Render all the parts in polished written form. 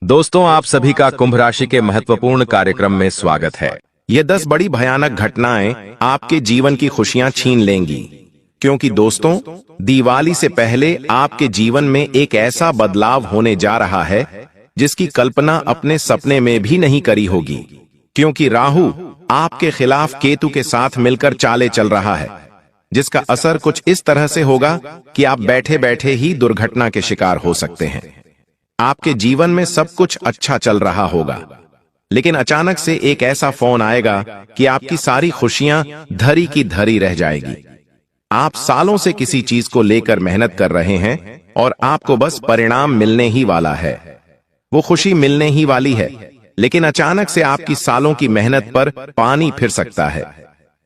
दोस्तों, आप सभी का कुंभ राशि के महत्वपूर्ण कार्यक्रम में स्वागत है। ये 10 बड़ी भयानक घटनाएं आपके जीवन की खुशियां छीन लेंगी, क्योंकि दोस्तों, दिवाली से पहले आपके जीवन में एक ऐसा बदलाव होने जा रहा है जिसकी कल्पना अपने सपने में भी नहीं करी होगी। क्योंकि राहु आपके खिलाफ केतु के साथ मिलकर चाले चल रहा है, जिसका असर कुछ इस तरह से होगा कि आप बैठे बैठे ही दुर्घटना के शिकार हो सकते हैं। आपके जीवन में सब कुछ अच्छा चल रहा होगा, लेकिन अचानक से एक ऐसा फोन आएगा कि आपकी सारी खुशियां धरी की धरी रह जाएगी। आप सालों से किसी चीज को लेकर मेहनत कर रहे हैं और आपको बस परिणाम मिलने ही वाला है, वो खुशी मिलने ही वाली है, लेकिन अचानक से आपकी सालों की मेहनत पर पानी फिर सकता है।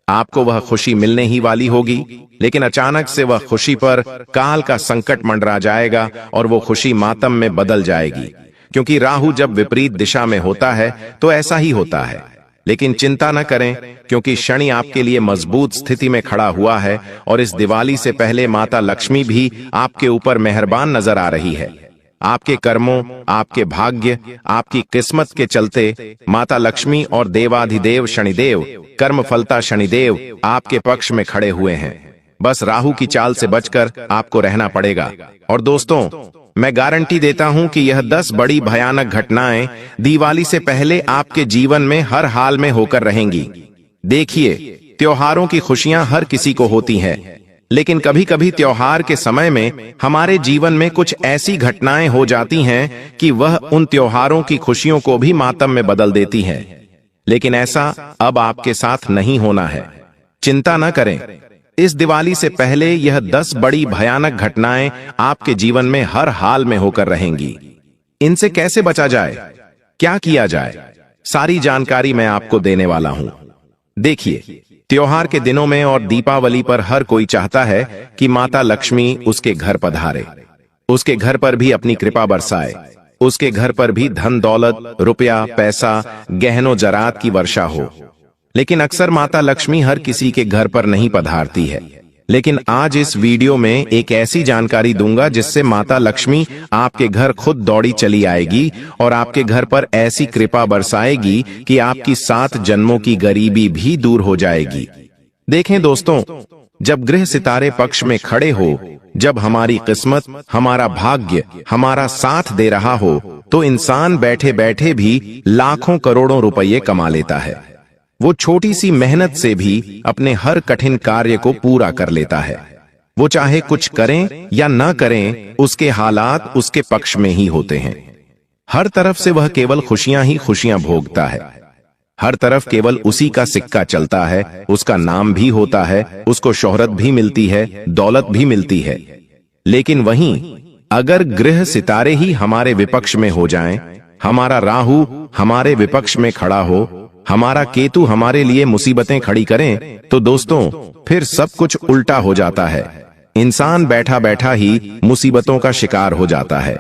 आपको वह खुशी मिलने ही वाली होगी, लेकिन अचानक से वह खुशी पर काल का संकट मंडरा जाएगा और वो खुशी मातम में बदल जाएगी। क्योंकि राहु जब विपरीत दिशा में होता है तो ऐसा ही होता है। लेकिन चिंता न करें, क्योंकि शनि आपके लिए मजबूत स्थिति में खड़ा हुआ है और इस दिवाली से पहले माता लक्ष्मी भी आपके ऊपर मेहरबान नजर आ रही है। आपके कर्मों, आपके भाग्य, आपकी किस्मत के चलते माता लक्ष्मी और देवाधिदेव शनिदेव, कर्मफलता शनिदेव आपके पक्ष में खड़े हुए हैं। बस राहु की चाल से बचकर आपको रहना पड़ेगा। और दोस्तों, मैं गारंटी देता हूं कि यह 10 बड़ी भयानक घटनाएं दिवाली से पहले आपके जीवन में हर हाल में होकर रहेंगी। देखिए, त्योहारों की खुशियां हर किसी को होती हैं, लेकिन कभी कभी त्योहार के समय में हमारे जीवन में कुछ ऐसी घटनाएं हो जाती हैं कि वह उन त्योहारों की खुशियों को भी मातम में बदल देती हैं। लेकिन ऐसा अब आपके साथ नहीं होना है। चिंता न करें, इस दिवाली से पहले यह 10 बड़ी भयानक घटनाएं आपके जीवन में हर हाल में होकर रहेंगी। इनसे कैसे बचा जाए, क्या किया जाए, सारी जानकारी मैं आपको देने वाला हूं। देखिए, त्योहार के दिनों में और दीपावली पर हर कोई चाहता है कि माता लक्ष्मी उसके घर पधारे, उसके घर पर भी अपनी कृपा बरसाए, उसके घर पर भी धन दौलत, रुपया, पैसा, गहनों जरात की वर्षा हो। लेकिन अक्सर माता लक्ष्मी हर किसी के घर पर नहीं पधारती है। लेकिन आज इस वीडियो में एक ऐसी जानकारी दूंगा जिससे माता लक्ष्मी आपके घर खुद दौड़ी चली आएगी और आपके घर पर ऐसी कृपा बरसाएगी कि आपकी 7 जन्मों की गरीबी भी दूर हो जाएगी। देखें दोस्तों, जब ग्रह सितारे पक्ष में खड़े हो, जब हमारी किस्मत, हमारा भाग्य हमारा साथ दे रहा हो, तो इंसान बैठे बैठे भी लाखों करोड़ों रुपये कमा लेता है। वो छोटी सी मेहनत से भी अपने हर कठिन कार्य को पूरा कर लेता है। वो चाहे कुछ करें या न करें, उसके हालात उसके पक्ष में ही होते हैं। हर तरफ से वह केवल खुशियां ही खुशियां भोगता है। हर तरफ केवल उसी का सिक्का चलता है, उसका नाम भी होता है, उसको शोहरत भी मिलती है, दौलत भी मिलती है। लेकिन वहीं अगर ग्रह सितारे ही हमारे विपक्ष में हो जाएं, हमारा राहु हमारे विपक्ष में खड़ा हो, हमारा केतु हमारे लिए मुसीबतें खड़ी करें, तो दोस्तों फिर सब कुछ उल्टा हो जाता है। इंसान बैठा बैठा ही मुसीबतों का शिकार हो जाता है।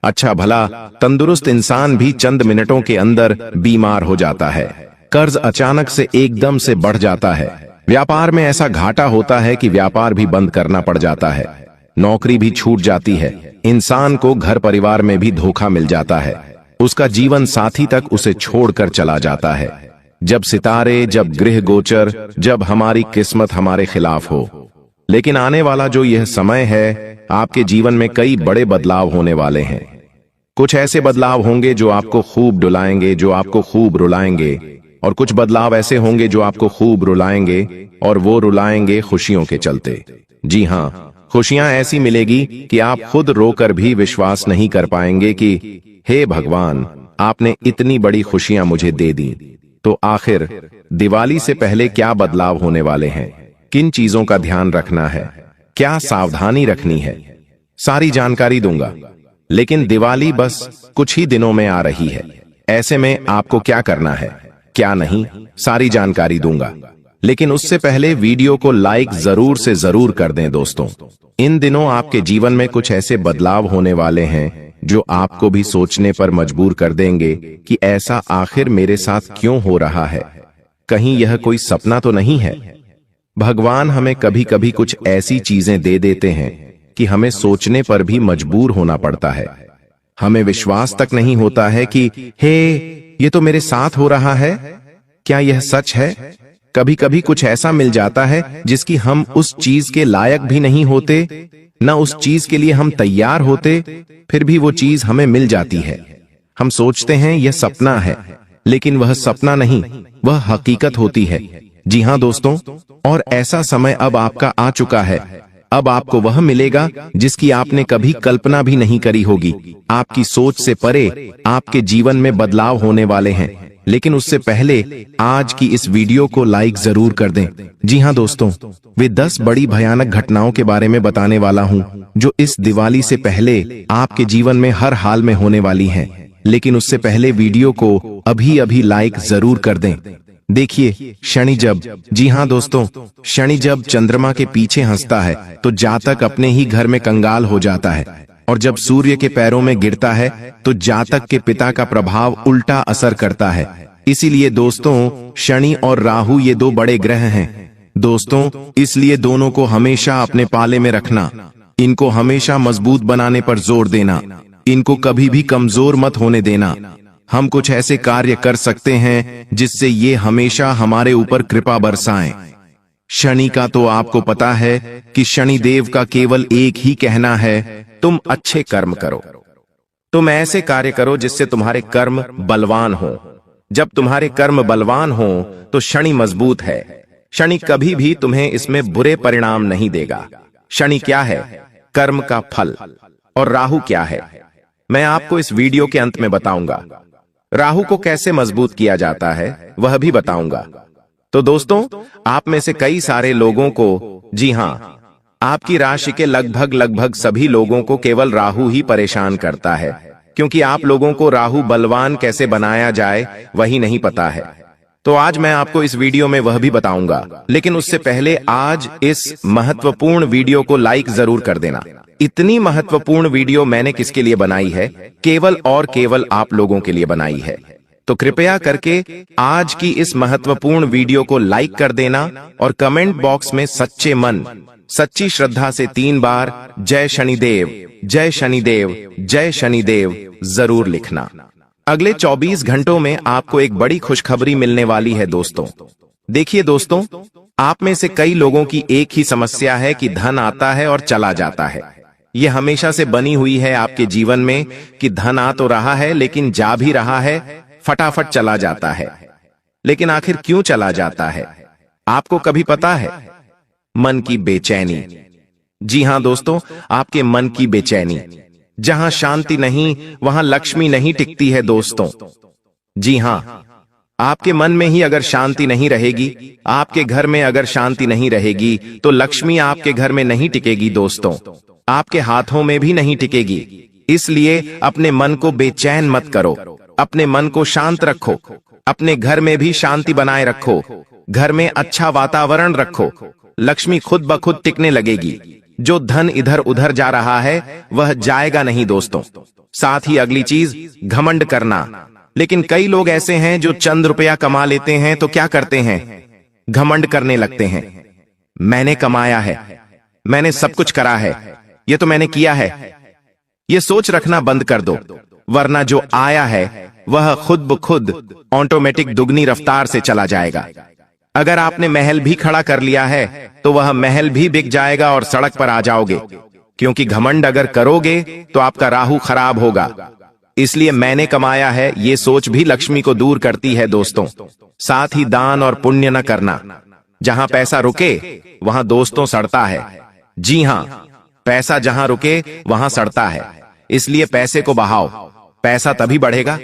अच्छा भला तंदुरुस्त इंसान भी चंद मिनटों के अंदर बीमार हो जाता है। कर्ज अचानक से एकदम से बढ़ जाता है। व्यापार में ऐसा घाटा होता है कि व्यापार भी बंद करना पड़ जाता है। नौकरी भी छूट जाती है। इंसान को घर परिवार में भी धोखा मिल जाता है। उसका जीवन साथी तक उसे छोड़कर चला जाता है। जब सितारे, जब ग्रह गोचर, जब हमारी किस्मत हमारे खिलाफ हो। लेकिन आने वाला जो यह समय है, आपके जीवन में कई बड़े बदलाव होने वाले हैं। कुछ ऐसे बदलाव होंगे जो आपको खूब डुलाएंगे, जो आपको खूब रुलाएंगे, और कुछ बदलाव ऐसे होंगे जो आपको खूब रुलाएंगे, और वो रुलाएंगे खुशियों के चलते। जी हाँ, खुशियां ऐसी मिलेगी कि आप खुद रोकर भी विश्वास नहीं कर पाएंगे कि हे भगवान, आपने इतनी बड़ी खुशियां मुझे दे दी। तो आखिर दिवाली से पहले क्या बदलाव होने वाले हैं, किन चीजों का ध्यान रखना है, क्या सावधानी रखनी है, सारी जानकारी दूंगा। लेकिन दिवाली बस कुछ ही दिनों में आ रही है। ऐसे में आपको क्या करना है, क्या नहीं, सारी जानकारी दूंगा। लेकिन उससे पहले वीडियो को लाइक जरूर से जरूर कर दें दोस्तों। इन दिनों आपके जीवन में कुछ ऐसे बदलाव होने वाले हैं जो आपको भी सोचने पर मजबूर कर देंगे कि ऐसा आखिर मेरे साथ क्यों हो रहा है। कहीं यह कोई सपना तो नहीं है। भगवान हमें कभी कभी कुछ ऐसी चीजें दे देते हैं कि हमें सोचने पर भी मजबूर होना पड़ता है। हमें विश्वास तक नहीं होता है कि हे, ये तो मेरे साथ हो रहा है। क्या यह सच है? कभी कभी कुछ ऐसा मिल जाता है जिसकी हम उस चीज के लायक भी नहीं होते, न उस चीज के लिए हम तैयार होते, फिर भी वो चीज हमें मिल जाती है। हम सोचते हैं यह सपना है, लेकिन वह सपना नहीं, वह हकीकत होती है। जी हाँ दोस्तों, और ऐसा समय अब आपका आ चुका है। अब आपको वह मिलेगा जिसकी आपने कभी कल्पना भी नहीं करी होगी। आपकी सोच से परे आपके जीवन में बदलाव होने वाले हैं। लेकिन उससे पहले आज की इस वीडियो को लाइक जरूर कर दें। जी हाँ दोस्तों, वे 10 बड़ी भयानक घटनाओं के बारे में बताने वाला हूँ जो इस दिवाली से पहले आपके जीवन में हर हाल में होने वाली हैं। लेकिन उससे पहले वीडियो को अभी अभी लाइक जरूर कर दें। देखिए, शनि जब, जी हाँ दोस्तों, शनि जब चंद्रमा के पीछे हंसता है तो जातक अपने ही घर में कंगाल हो जाता है, और जब सूर्य के पैरों में गिरता है तो जातक के पिता का प्रभाव उल्टा असर करता है। इसीलिए दोस्तों, शनि और राहु ये 2 बड़े ग्रह हैं दोस्तों, इसलिए दोनों को हमेशा अपने पाले में रखना, इनको हमेशा मजबूत बनाने पर जोर देना, इनको कभी भी कमजोर मत होने देना। हम कुछ ऐसे कार्य कर सकते हैं जिससे ये हमेशा हमारे ऊपर कृपा बरसाएं। शनि का तो आपको पता है कि शनि देव का केवल एक ही कहना है, तुम अच्छे कर्म करो, तुम ऐसे कार्य करो जिससे तुम्हारे कर्म बलवान हो। जब तुम्हारे कर्म बलवान हो तो शनि मजबूत है। शनि कभी भी तुम्हें इसमें बुरे परिणाम नहीं देगा। शनि क्या है? कर्म का फल। और राहु क्या है? मैं आपको इस वीडियो के अंत में बताऊंगा। राहु को कैसे मजबूत किया जाता है वह भी बताऊंगा। तो दोस्तों, आप में से कई सारे लोगों को, जी हाँ, आपकी राशि के लगभग सभी लोगों को केवल राहु ही परेशान करता है, क्योंकि आप लोगों को राहु बलवान कैसे बनाया जाए वही नहीं पता है। तो आज मैं आपको इस वीडियो में वह भी बताऊंगा। लेकिन उससे पहले आज इस महत्वपूर्ण वीडियो को लाइक जरूर कर देना। इतनी महत्वपूर्ण वीडियो मैंने किसके लिए बनाई है? केवल और केवल आप लोगों के लिए बनाई है। तो कृपया करके आज की इस महत्वपूर्ण वीडियो को लाइक कर देना और कमेंट बॉक्स में सच्चे मन, सच्ची श्रद्धा से 3 बार जय शनिदेव, जय शनिदेव, जय शनिदेव जरूर लिखना। अगले 24 घंटों में आपको एक बड़ी खुशखबरी मिलने वाली है दोस्तों। देखिए दोस्तों, आप में से कई लोगों की एक ही समस्या है कि धन आता है और चला जाता है। यह हमेशा से बनी हुई है आपके जीवन में कि धन आ तो रहा है लेकिन जा भी रहा है, फटाफट चला जाता है। लेकिन आखिर क्यों चला जाता है? आपको कभी पता है? मन की बेचैनी। जी हां दोस्तों, आपके मन की बेचैनी। जहां शांति नहीं वहां लक्ष्मी नहीं टिकती है दोस्तों। जी हां, आपके मन में ही अगर शांति नहीं रहेगी, आपके घर में अगर शांति नहीं रहेगी, तो लक्ष्मी आपके घर में नहीं टिकेगी दोस्तों, आपके हाथों में भी नहीं टिकेगी। इसलिए अपने मन को बेचैन मत करो, अपने मन को शांत रखो, अपने घर में भी शांति बनाए रखो, घर में अच्छा वातावरण रखो, लक्ष्मी खुद ब खुद टिकने लगेगी। जो धन इधर उधर जा रहा है वह जाएगा नहीं दोस्तों। साथ ही अगली चीज, घमंड करना। लेकिन कई लोग ऐसे हैं जो चंद रुपया कमा लेते हैं तो क्या करते हैं? घमंड करने लगते हैं। मैंने कमाया है, मैंने सब कुछ करा है, ये तो मैंने किया है। ये सोच रखना बंद कर दो, वरना जो आया है वह खुद ब खुद ऑटोमेटिक दुगनी रफ्तार से चला जाएगा। अगर आपने महल भी खड़ा कर लिया है तो वह महल भी बिक जाएगा और सड़क पर आ जाओगे, क्योंकि घमंड अगर करोगे तो आपका राहु खराब होगा। इसलिए मैंने कमाया है, ये सोच भी लक्ष्मी को दूर करती है दोस्तों। साथ ही दान और पुण्य न करना। जहां पैसा रुके वहां दोस्तों सड़ता है। जी हां, पैसा जहां रुके वहां सड़ता है। इसलिए पैसे को बहाओ, पैसा तभी बढ़ेगा।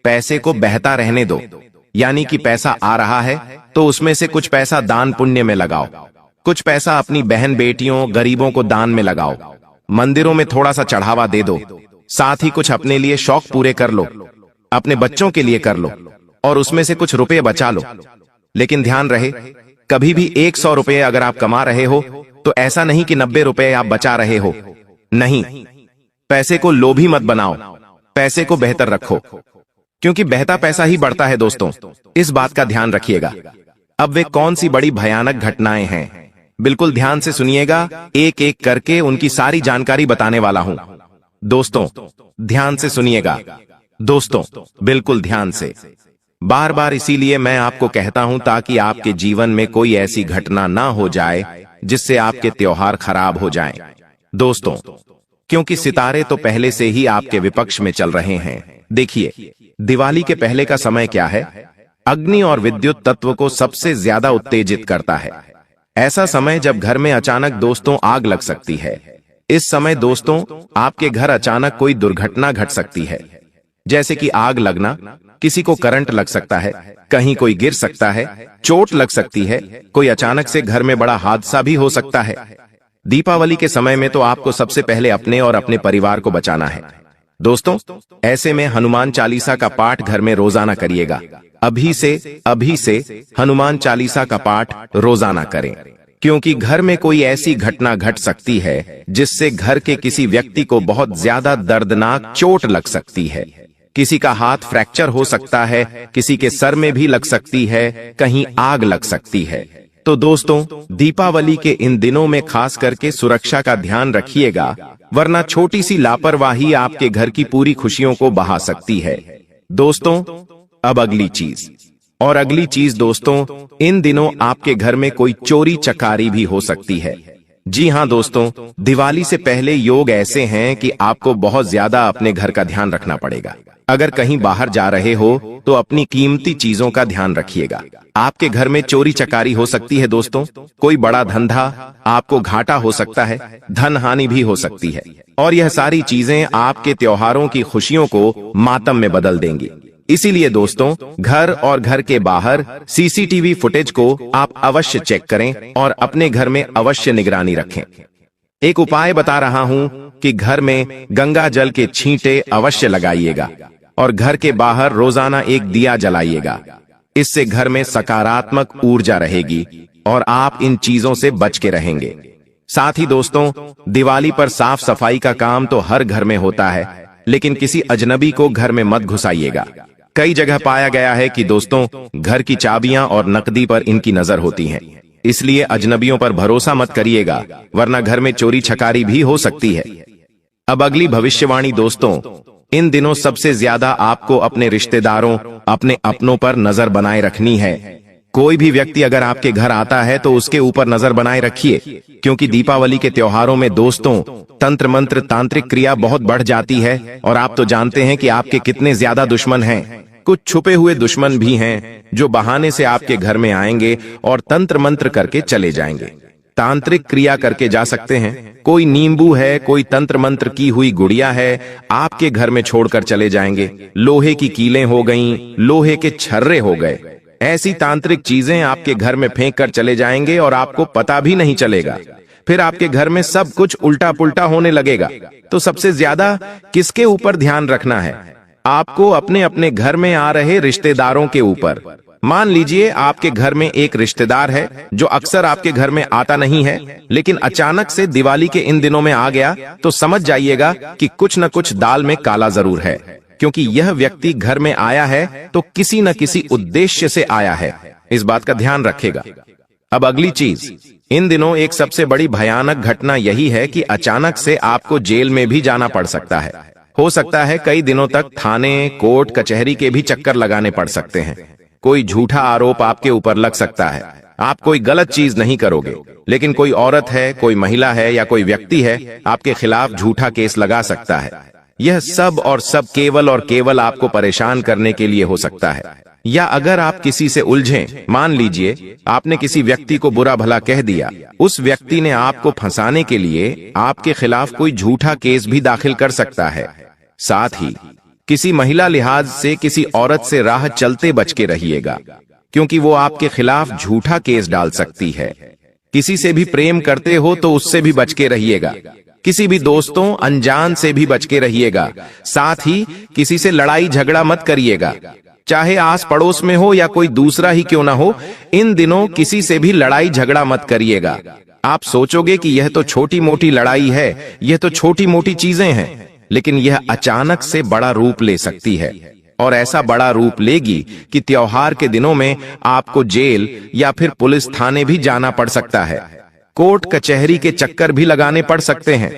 पैसे को बहता रहने दो, यानी कि पैसा आ रहा है तो उसमें से कुछ पैसा दान पुण्य में लगाओ, कुछ पैसा अपनी बहन बेटियों गरीबों को दान में लगाओ, मंदिरों में थोड़ा सा चढ़ावा दे दो। साथ ही कुछ अपने लिए शौक पूरे कर लो, अपने बच्चों के लिए कर लो, और उसमें से कुछ रुपए बचा लो। लेकिन ध्यान रहे, कभी भी 100 रुपए अगर आप कमा रहे हो तो ऐसा नहीं कि 90 रुपए आप बचा रहे हो। नहीं, पैसे को लोभी मत बनाओ, पैसे को बेहतर रखो, क्योंकि बहता पैसा ही बढ़ता है दोस्तों। इस बात का ध्यान रखिएगा। अब वे कौन सी बड़ी भयानक घटनाएं हैं, बिल्कुल ध्यान से सुनिएगा। एक एक करके उनकी सारी जानकारी बताने वाला हूं। दोस्तों ध्यान से सुनिएगा। दोस्तों बिल्कुल ध्यान से। बार बार इसीलिए मैं आपको कहता हूं ताकि आपके जीवन में कोई ऐसी घटना ना हो जाए जिससे आपके त्योहार खराब हो जाएं। दोस्तों क्योंकि सितारे तो पहले से ही आपके विपक्ष में चल रहे हैं। देखिए, दिवाली के पहले का समय क्या है? अग्नि और विद्युत तत्व को सबसे ज्यादा उत्तेजित करता है। ऐसा समय जब घर में अचानक दोस्तों आग लग सकती है। इस समय दोस्तों आपके घर अचानक कोई दुर्घटना घट सकती है, जैसे कि आग लगना, किसी को करंट लग सकता है, कहीं कोई गिर सकता है, चोट लग सकती है, कोई अचानक से घर में बड़ा हादसा भी हो सकता है। दीपावली के समय में तो आपको सबसे पहले अपने और अपने परिवार को बचाना है। दोस्तों ऐसे में हनुमान चालीसा का पाठ घर में रोजाना करिएगा। अभी से हनुमान चालीसा का पाठ रोजाना करें, क्योंकि घर में कोई ऐसी घटना घट सकती है जिससे घर के किसी व्यक्ति को बहुत ज्यादा दर्दनाक चोट लग सकती है। किसी का हाथ फ्रैक्चर हो सकता है, किसी के सर में भी लग सकती है, कहीं आग लग सकती है। तो दोस्तों दीपावली के इन दिनों में खास करके सुरक्षा का ध्यान रखिएगा, वरना छोटी सी लापरवाही आपके घर की पूरी खुशियों को बहा सकती है। दोस्तों अब अगली चीज दोस्तों, इन दिनों आपके घर में कोई चोरी चकारी भी हो सकती है। जी हाँ दोस्तों, दिवाली से पहले योग ऐसे हैं कि आपको बहुत ज्यादा अपने घर का ध्यान रखना पड़ेगा। अगर कहीं बाहर जा रहे हो तो अपनी कीमती चीजों का ध्यान रखिएगा। आपके घर में चोरी चकारी हो सकती है दोस्तों, कोई बड़ा धंधा, आपको घाटा हो सकता है, धन हानि भी हो सकती है, और यह सारी चीजें आपके त्योहारों की खुशियों को मातम में बदल देंगी। इसीलिए दोस्तों घर और घर के बाहर सीसीटीवी फुटेज को आप अवश्य चेक करें और अपने घर में अवश्य निगरानी रखें। एक उपाय बता रहा हूं कि घर में गंगा जल के छींटे अवश्य लगाइएगा और घर के बाहर रोजाना एक दिया जलाइएगा। इससे घर में सकारात्मक ऊर्जा रहेगी और आप इन चीजों से बच के रहेंगे। साथ ही दोस्तों दिवाली पर साफ सफाई का काम तो हर घर में होता है, लेकिन किसी अजनबी को घर में मत घुसाइएगा। कई जगह पाया गया है कि दोस्तों घर की चाबियां और नकदी पर इनकी नजर होती है, इसलिए अजनबियों पर भरोसा मत करिएगा, वरना घर में चोरी छकारी भी हो सकती है। अब अगली भविष्यवाणी दोस्तों, इन दिनों सबसे ज्यादा आपको अपने रिश्तेदारों, अपने अपनों पर नजर बनाए रखनी है। कोई भी व्यक्ति अगर आपके घर आता है तो उसके ऊपर नजर बनाए रखिए, क्योंकि दीपावली के त्योहारों में दोस्तों तंत्र मंत्र तांत्रिक क्रिया बहुत बढ़ जाती है, और आप तो जानते हैं कि आपके कितने ज्यादा दुश्मन हैं। कुछ छुपे हुए दुश्मन भी हैं जो बहाने से आपके घर में आएंगे और तंत्र मंत्र करके चले जाएंगे, तांत्रिक क्रिया करके जा सकते हैं। कोई नींबू है, कोई तंत्र मंत्र की हुई गुड़िया है, आपके घर में छोड़कर चले जाएंगे। लोहे की कीलें हो गईं, लोहे के छर्रे हो गए, ऐसी तांत्रिक चीजें आपके घर में फेंक कर चले जाएंगे और आपको पता भी नहीं चलेगा। फिर आपके घर में सब कुछ उल्टा पुल्टा होने लगेगा। तो सबसे ज्यादा किसके ऊपर ध्यान रखना है? आपको अपने अपने घर में आ रहे रिश्तेदारों के ऊपर। मान लीजिए आपके घर में एक रिश्तेदार है जो अक्सर आपके घर में आता नहीं है, लेकिन अचानक से दिवाली के इन दिनों में आ गया, तो समझ जाइएगा कि कुछ न कुछ दाल में काला जरूर है, क्योंकि यह व्यक्ति घर में आया है तो किसी न किसी उद्देश्य से आया है। इस बात का ध्यान रखेगा। अब अगली चीज, इन दिनों एक सबसे बड़ी भयानक घटना यही है कि अचानक से आपको जेल में भी जाना पड़ सकता है। हो सकता है कई दिनों तक थाने, कोर्ट, कचहरी के भी चक्कर लगाने पड़ सकते हैं। कोई झूठा आरोप आपके ऊपर लग सकता है। आप कोई गलत चीज नहीं करोगे, लेकिन कोई औरत है, कोई महिला है या कोई व्यक्ति है आपके खिलाफ झूठा केस लगा सकता है। यह सब और सब केवल और केवल आपको परेशान करने के लिए हो सकता है। या अगर आप किसी से उलझें, मान लीजिए आपने किसी व्यक्ति को बुरा भला कह दिया, उस व्यक्ति ने आपको फंसाने के लिए आपके खिलाफ कोई झूठा केस भी दाखिल कर सकता है। साथ ही किसी महिला लिहाज से किसी औरत से राह चलते बच के रहिएगा, क्योंकि वो आपके खिलाफ झूठा केस डाल सकती है। किसी से भी प्रेम करते हो तो उससे भी बच के रहिएगा। किसी भी दोस्तों अनजान से भी बच के रहिएगा। साथ ही किसी से लड़ाई झगड़ा मत करिएगा, चाहे आस पड़ोस में हो या कोई दूसरा ही क्यों ना हो। इन दिनों किसी से भी लड़ाई झगड़ा मत करिएगा। आप सोचोगे कि यह तो छोटी मोटी लड़ाई है, यह तो छोटी मोटी चीजें हैं, लेकिन यह अचानक से बड़ा रूप ले सकती है, और ऐसा बड़ा रूप लेगी कि त्योहार के दिनों में आपको जेल या फिर पुलिस थाने भी जाना पड़ सकता है। कोर्ट कचहरी के चक्कर भी लगाने पड़ सकते हैं।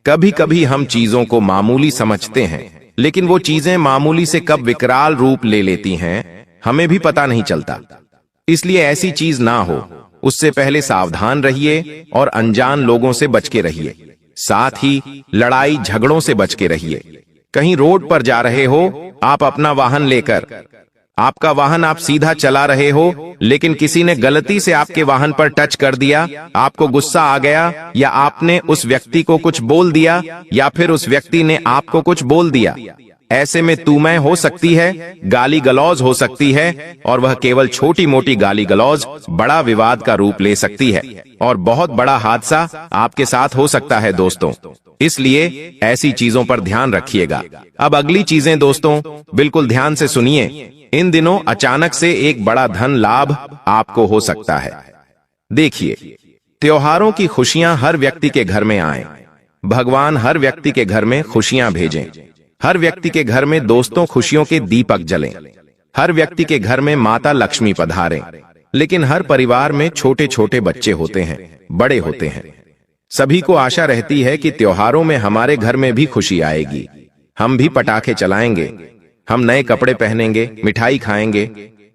कभी कभी हम चीजों को मामूली समझते हैं, लेकिन वो चीजें मामूली से कब विकराल रूप ले लेती हैं, हमें भी पता नहीं चलता। इसलिए ऐसी चीज ना हो, उससे पहले सावधान रहिए और अनजान लोगों से बच के रहिए। साथ ही लड़ाई झगड़ों से बच के रहिए। कहीं रोड पर जा रहे हो, आप अपना वाहन लेकर, आपका वाहन आप सीधा चला रहे हो, लेकिन किसी ने गलती से आपके वाहन पर टच कर दिया, आपको गुस्सा आ गया, या आपने उस व्यक्ति को कुछ बोल दिया, या फिर उस व्यक्ति ने आपको कुछ बोल दिया। ऐसे में तू मैं हो सकती है, गाली गलौज हो सकती है, और वह केवल छोटी मोटी गाली गलौज बड़ा विवाद का रूप ले सकती है और बहुत बड़ा हादसा आपके साथ हो सकता है दोस्तों। इसलिए ऐसी चीजों पर ध्यान रखिएगा। अब अगली चीजें दोस्तों बिल्कुल ध्यान से सुनिए। इन दिनों अचानक से एक बड़ा धन लाभ आपको हो सकता है। देखिए, त्योहारों की खुशियां हर व्यक्ति के घर में आए। भगवान हर व्यक्ति के घर में खुशियां भेजें। हर व्यक्ति के घर में दोस्तों खुशियों के दीपक जलें। हर व्यक्ति के घर में माता लक्ष्मी पधारें। लेकिन हर परिवार में छोटे छोटे बच्चे होते हैं, बड़े होते हैं। सभी को आशा रहती है कि त्योहारों में हमारे घर में भी खुशी आएगी। हम भी पटाखे चलाएंगे, हम नए कपड़े पहनेंगे, मिठाई खाएंगे।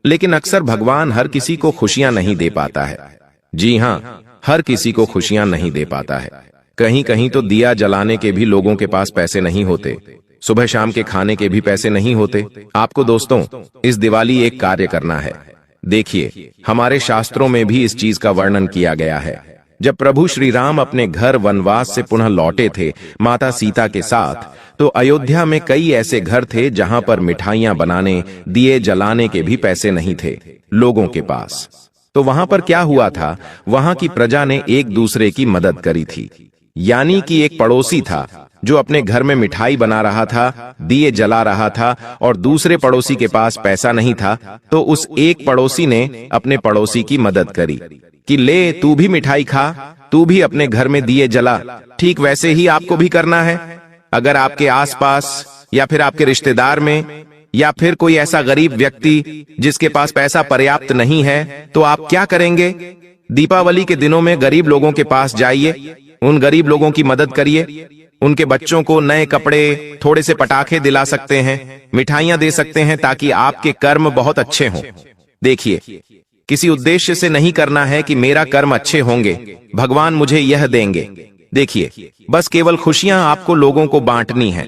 लेकिन अक्सर भगवान हर किसी को खुशियां नहीं दे पाता है। जी हाँ, हर किसी को खुशियां नहीं दे पाता है। कहीं कहीं तो दिया जलाने के भी लोगों के पास पैसे नहीं होते, सुबह शाम के खाने के भी पैसे नहीं होते। आपको दोस्तों इस दिवाली एक कार्य करना है। देखिए, हमारे शास्त्रों में भी इस चीज का वर्णन किया गया है। जब प्रभु श्री राम अपने घर वनवास से पुनः लौटे थे माता सीता के साथ, तो अयोध्या में कई ऐसे घर थे जहां पर मिठाइयां बनाने, दिए जलाने के भी पैसे नहीं थे लोगों के पास। तो वहां पर क्या हुआ था, वहां की प्रजा ने एक दूसरे की मदद करी थी। यानी कि एक पड़ोसी था जो अपने घर में मिठाई बना रहा था, दिए जला रहा था, और दूसरे पड़ोसी के पास पैसा नहीं था, तो उस एक पड़ोसी ने अपने पड़ोसी की मदद करी कि ले तू भी मिठाई खा, तू भी अपने घर में दिए जला। ठीक वैसे ही आपको भी करना है। अगर आपके आसपास या फिर आपके रिश्तेदार में या फिर कोई ऐसा गरीब व्यक्ति जिसके पास पैसा पर्याप्त नहीं है, तो आप क्या करेंगे? दीपावली के दिनों में गरीब लोगों के पास जाइए, उन गरीब लोगों की मदद करिए। उनके बच्चों को नए कपड़े, थोड़े से पटाखे दिला सकते हैं, मिठाइयां दे सकते हैं, ताकि आपके कर्म बहुत अच्छे हों। देखिए, किसी उद्देश्य से नहीं करना है कि मेरा कर्म अच्छे होंगे, भगवान मुझे यह देंगे। देखिए, बस केवल खुशियां आपको लोगों को बांटनी है।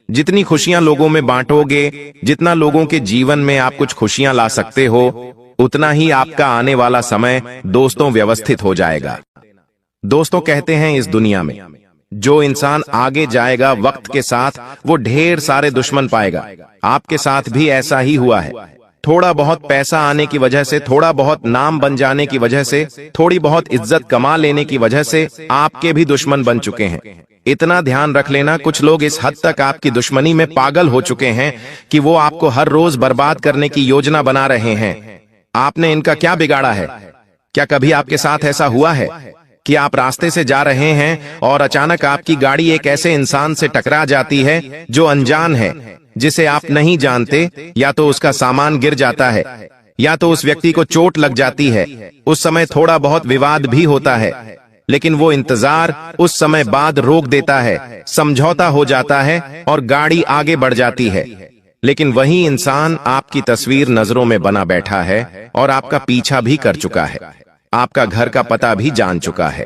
जितनी खुशियां लोगों में बांटोगे, जितना लोगों के जीवन में आप कुछ खुशियां ला सकते हो, उतना ही आपका आने वाला समय दोस्तों व्यवस्थित हो जाएगा। दोस्तों कहते हैं इस दुनिया में जो इंसान आगे जाएगा वक्त के साथ, वो ढेर सारे दुश्मन पाएगा। आपके साथ भी ऐसा ही हुआ है। थोड़ा बहुत पैसा आने की वजह से, थोड़ा बहुत नाम बन जाने की वजह से, थोड़ी बहुत इज्जत कमा लेने की वजह से आपके भी दुश्मन बन चुके हैं। इतना ध्यान रख लेना, कुछ लोग इस हद तक आपकी दुश्मनी में पागल हो चुके हैं कि वो आपको हर रोज बर्बाद करने की योजना बना रहे हैं। आपने इनका क्या बिगाड़ा है? क्या कभी आपके साथ ऐसा हुआ है कि आप रास्ते से जा रहे हैं और अचानक आपकी गाड़ी एक ऐसे इंसान से टकरा जाती है जो अनजान है, जिसे आप नहीं जानते? या तो उसका सामान गिर जाता है, या तो उस व्यक्ति को चोट लग जाती है। उस समय थोड़ा बहुत विवाद भी होता है, लेकिन वो इंतजार उस समय बाद रोक देता है, समझौता हो जाता है और गाड़ी आगे बढ़ जाती है। लेकिन वही इंसान आपकी तस्वीर नजरों में बना बैठा है और आपका पीछा भी कर चुका है, आपका घर का पता भी जान चुका है।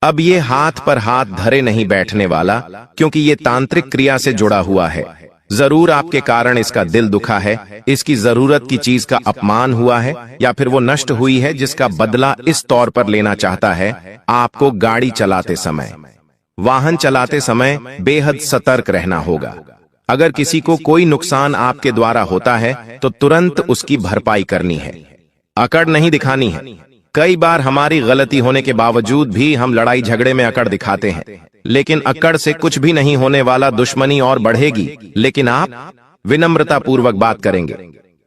अब ये हाथ पर हाथ धरे नहीं बैठने वाला, क्योंकि ये तांत्रिक क्रिया से जुड़ा हुआ है। जरूर आपके कारण इसका दिल दुखा है, इसकी जरूरत की चीज का अपमान हुआ है, या फिर वो नष्ट हुई है, जिसका बदला इस तौर पर लेना चाहता है। आपको गाड़ी चलाते समय, वाहन चलाते समय बेहद सतर्क रहना होगा। अगर किसी को कोई नुकसान आपके द्वारा होता है तो तुरंत उसकी भरपाई करनी है, अकड़ नहीं दिखानी है। कई बार हमारी गलती होने के बावजूद भी हम लड़ाई झगड़े में अकड़ दिखाते हैं, लेकिन अकड़ से कुछ भी नहीं होने वाला, दुश्मनी और बढ़ेगी। लेकिन आप विनम्रता पूर्वक बात करेंगे,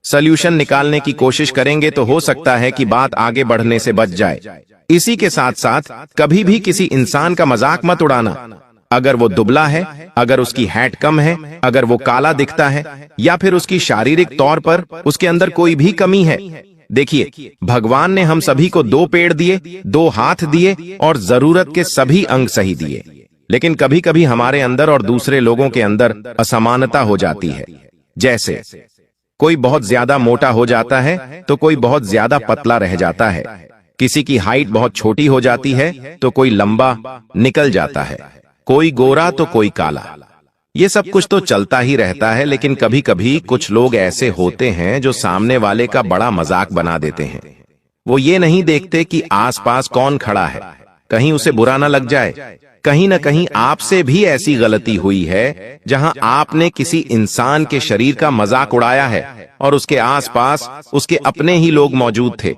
सल्यूशन निकालने की कोशिश करेंगे, तो हो सकता है कि बात आगे बढ़ने से बच जाए। इसी के साथ साथ कभी भी किसी इंसान का मजाक मत उड़ाना। अगर वो दुबला है, अगर उसकी हाइट कम है, अगर वो काला दिखता है, या फिर उसकी शारीरिक तौर पर उसके अंदर कोई भी कमी है। देखिए, भगवान ने हम सभी को 2 पेड़ दिए, 2 हाथ दिए और जरूरत के सभी अंग सही दिए। लेकिन कभी कभी हमारे अंदर और दूसरे लोगों के अंदर असमानता हो जाती है। जैसे कोई बहुत ज्यादा मोटा हो जाता है तो कोई बहुत ज्यादा पतला रह जाता है, किसी की हाइट बहुत छोटी हो जाती है तो कोई लंबा निकल जाता है, कोई गोरा तो कोई काला। ये सब कुछ तो चलता ही रहता है, लेकिन कभी कभी कुछ लोग ऐसे होते हैं जो सामने वाले का बड़ा मजाक बना देते हैं। वो ये नहीं देखते कि आसपास कौन खड़ा है, कहीं उसे बुरा ना लग जाए। कहीं न कहीं आपसे भी ऐसी गलती हुई है जहां आपने किसी इंसान के शरीर का मजाक उड़ाया है और उसके आसपास उसके अपने ही लोग मौजूद थे,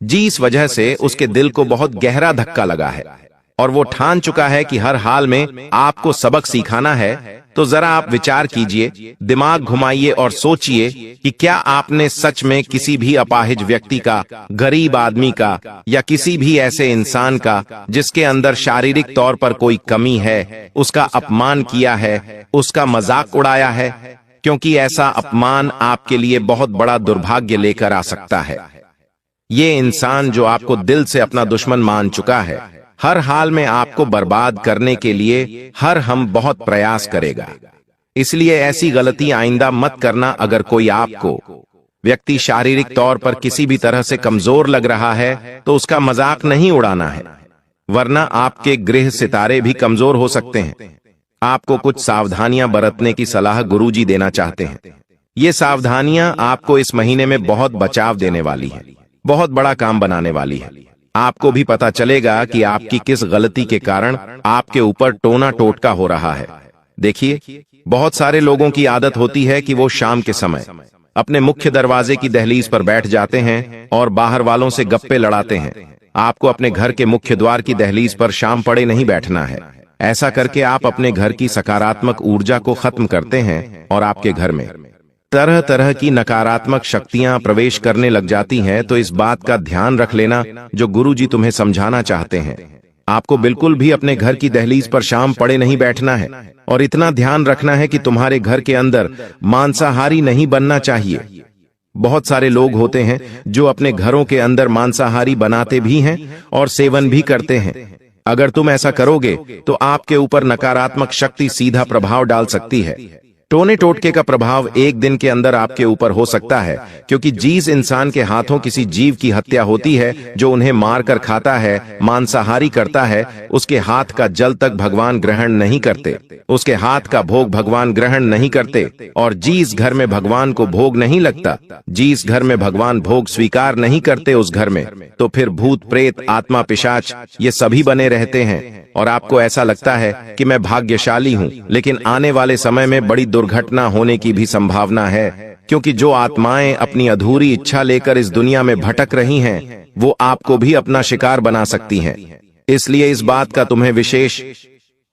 जिस वजह से उसके दिल को बहुत गहरा धक्का लगा है और वो ठान चुका है कि हर हाल में आपको सबक सिखाना है। तो जरा आप विचार कीजिए, दिमाग घुमाइए और सोचिए कि क्या आपने सच में किसी भी अपाहिज व्यक्ति का, गरीब आदमी का या किसी भी ऐसे इंसान का जिसके अंदर शारीरिक तौर पर कोई कमी है, उसका अपमान किया है, उसका मजाक उड़ाया है? क्योंकि ऐसा अपमान आपके लिए बहुत बड़ा दुर्भाग्य लेकर आ सकता है। ये इंसान जो आपको दिल से अपना दुश्मन मान चुका है, हर हाल में आपको बर्बाद करने के लिए हर हम बहुत प्रयास करेगा। इसलिए ऐसी गलती आइंदा मत करना। अगर कोई आपको व्यक्ति शारीरिक तौर पर किसी भी तरह से कमजोर लग रहा है तो उसका मजाक नहीं उड़ाना है, वरना आपके गृह सितारे भी कमजोर हो सकते हैं। आपको कुछ सावधानियां बरतने की सलाह गुरुजी देना चाहते हैं। ये सावधानियां आपको इस महीने में बहुत बचाव देने वाली है, बहुत बड़ा काम बनाने वाली है। आपको भी पता चलेगा कि आपकी किस गलती के कारण आपके ऊपर टोना टोटका हो रहा है। देखिए, बहुत सारे लोगों की आदत होती है कि वो शाम के समय अपने मुख्य दरवाजे की दहलीज पर बैठ जाते हैं और बाहर वालों से गप्पे लड़ाते हैं। आपको अपने घर के मुख्य द्वार की दहलीज पर शाम पड़े नहीं बैठना है। ऐसा करके आप अपने घर की सकारात्मक ऊर्जा को खत्म करते हैं और आपके घर में तरह तरह की नकारात्मक शक्तियां प्रवेश करने लग जाती हैं। तो इस बात का ध्यान रख लेना जो गुरुजी तुम्हें समझाना चाहते हैं। आपको बिल्कुल भी अपने घर की दहलीज पर शाम पड़े नहीं बैठना है और इतना ध्यान रखना है कि तुम्हारे घर के अंदर मांसाहारी नहीं बनना चाहिए। बहुत सारे लोग होते हैं जो अपने घरों के अंदर मांसाहारी बनाते भी हैं और सेवन भी करते हैं। अगर तुम ऐसा करोगे तो आपके ऊपर नकारात्मक शक्ति सीधा प्रभाव डाल सकती है। टोने टोटके का प्रभाव एक दिन के अंदर आपके ऊपर हो सकता है, क्योंकि जिस इंसान के हाथों किसी जीव की हत्या होती है, जो उन्हें मारकर खाता है, मांसाहारी करता है, उसके हाथ का जल तक भगवान ग्रहण नहीं करते, उसके हाथ का भोग भगवान ग्रहण नहीं करते। और जिस घर में भगवान को भोग नहीं लगता, जिस घर में भगवान भोग स्वीकार नहीं करते, उस घर में तो फिर भूत प्रेत आत्मा पिशाच ये सभी बने रहते हैं। और आपको ऐसा लगता है कि मैं भाग्यशाली हूँ, लेकिन आने वाले समय में बड़ी दुर्घटना होने की भी संभावना है, क्योंकि जो आत्माएं अपनी अधूरी इच्छा लेकर इस दुनिया में भटक रही हैं, वो आपको भी अपना शिकार बना सकती हैं। इसलिए इस बात का तुम्हें विशेष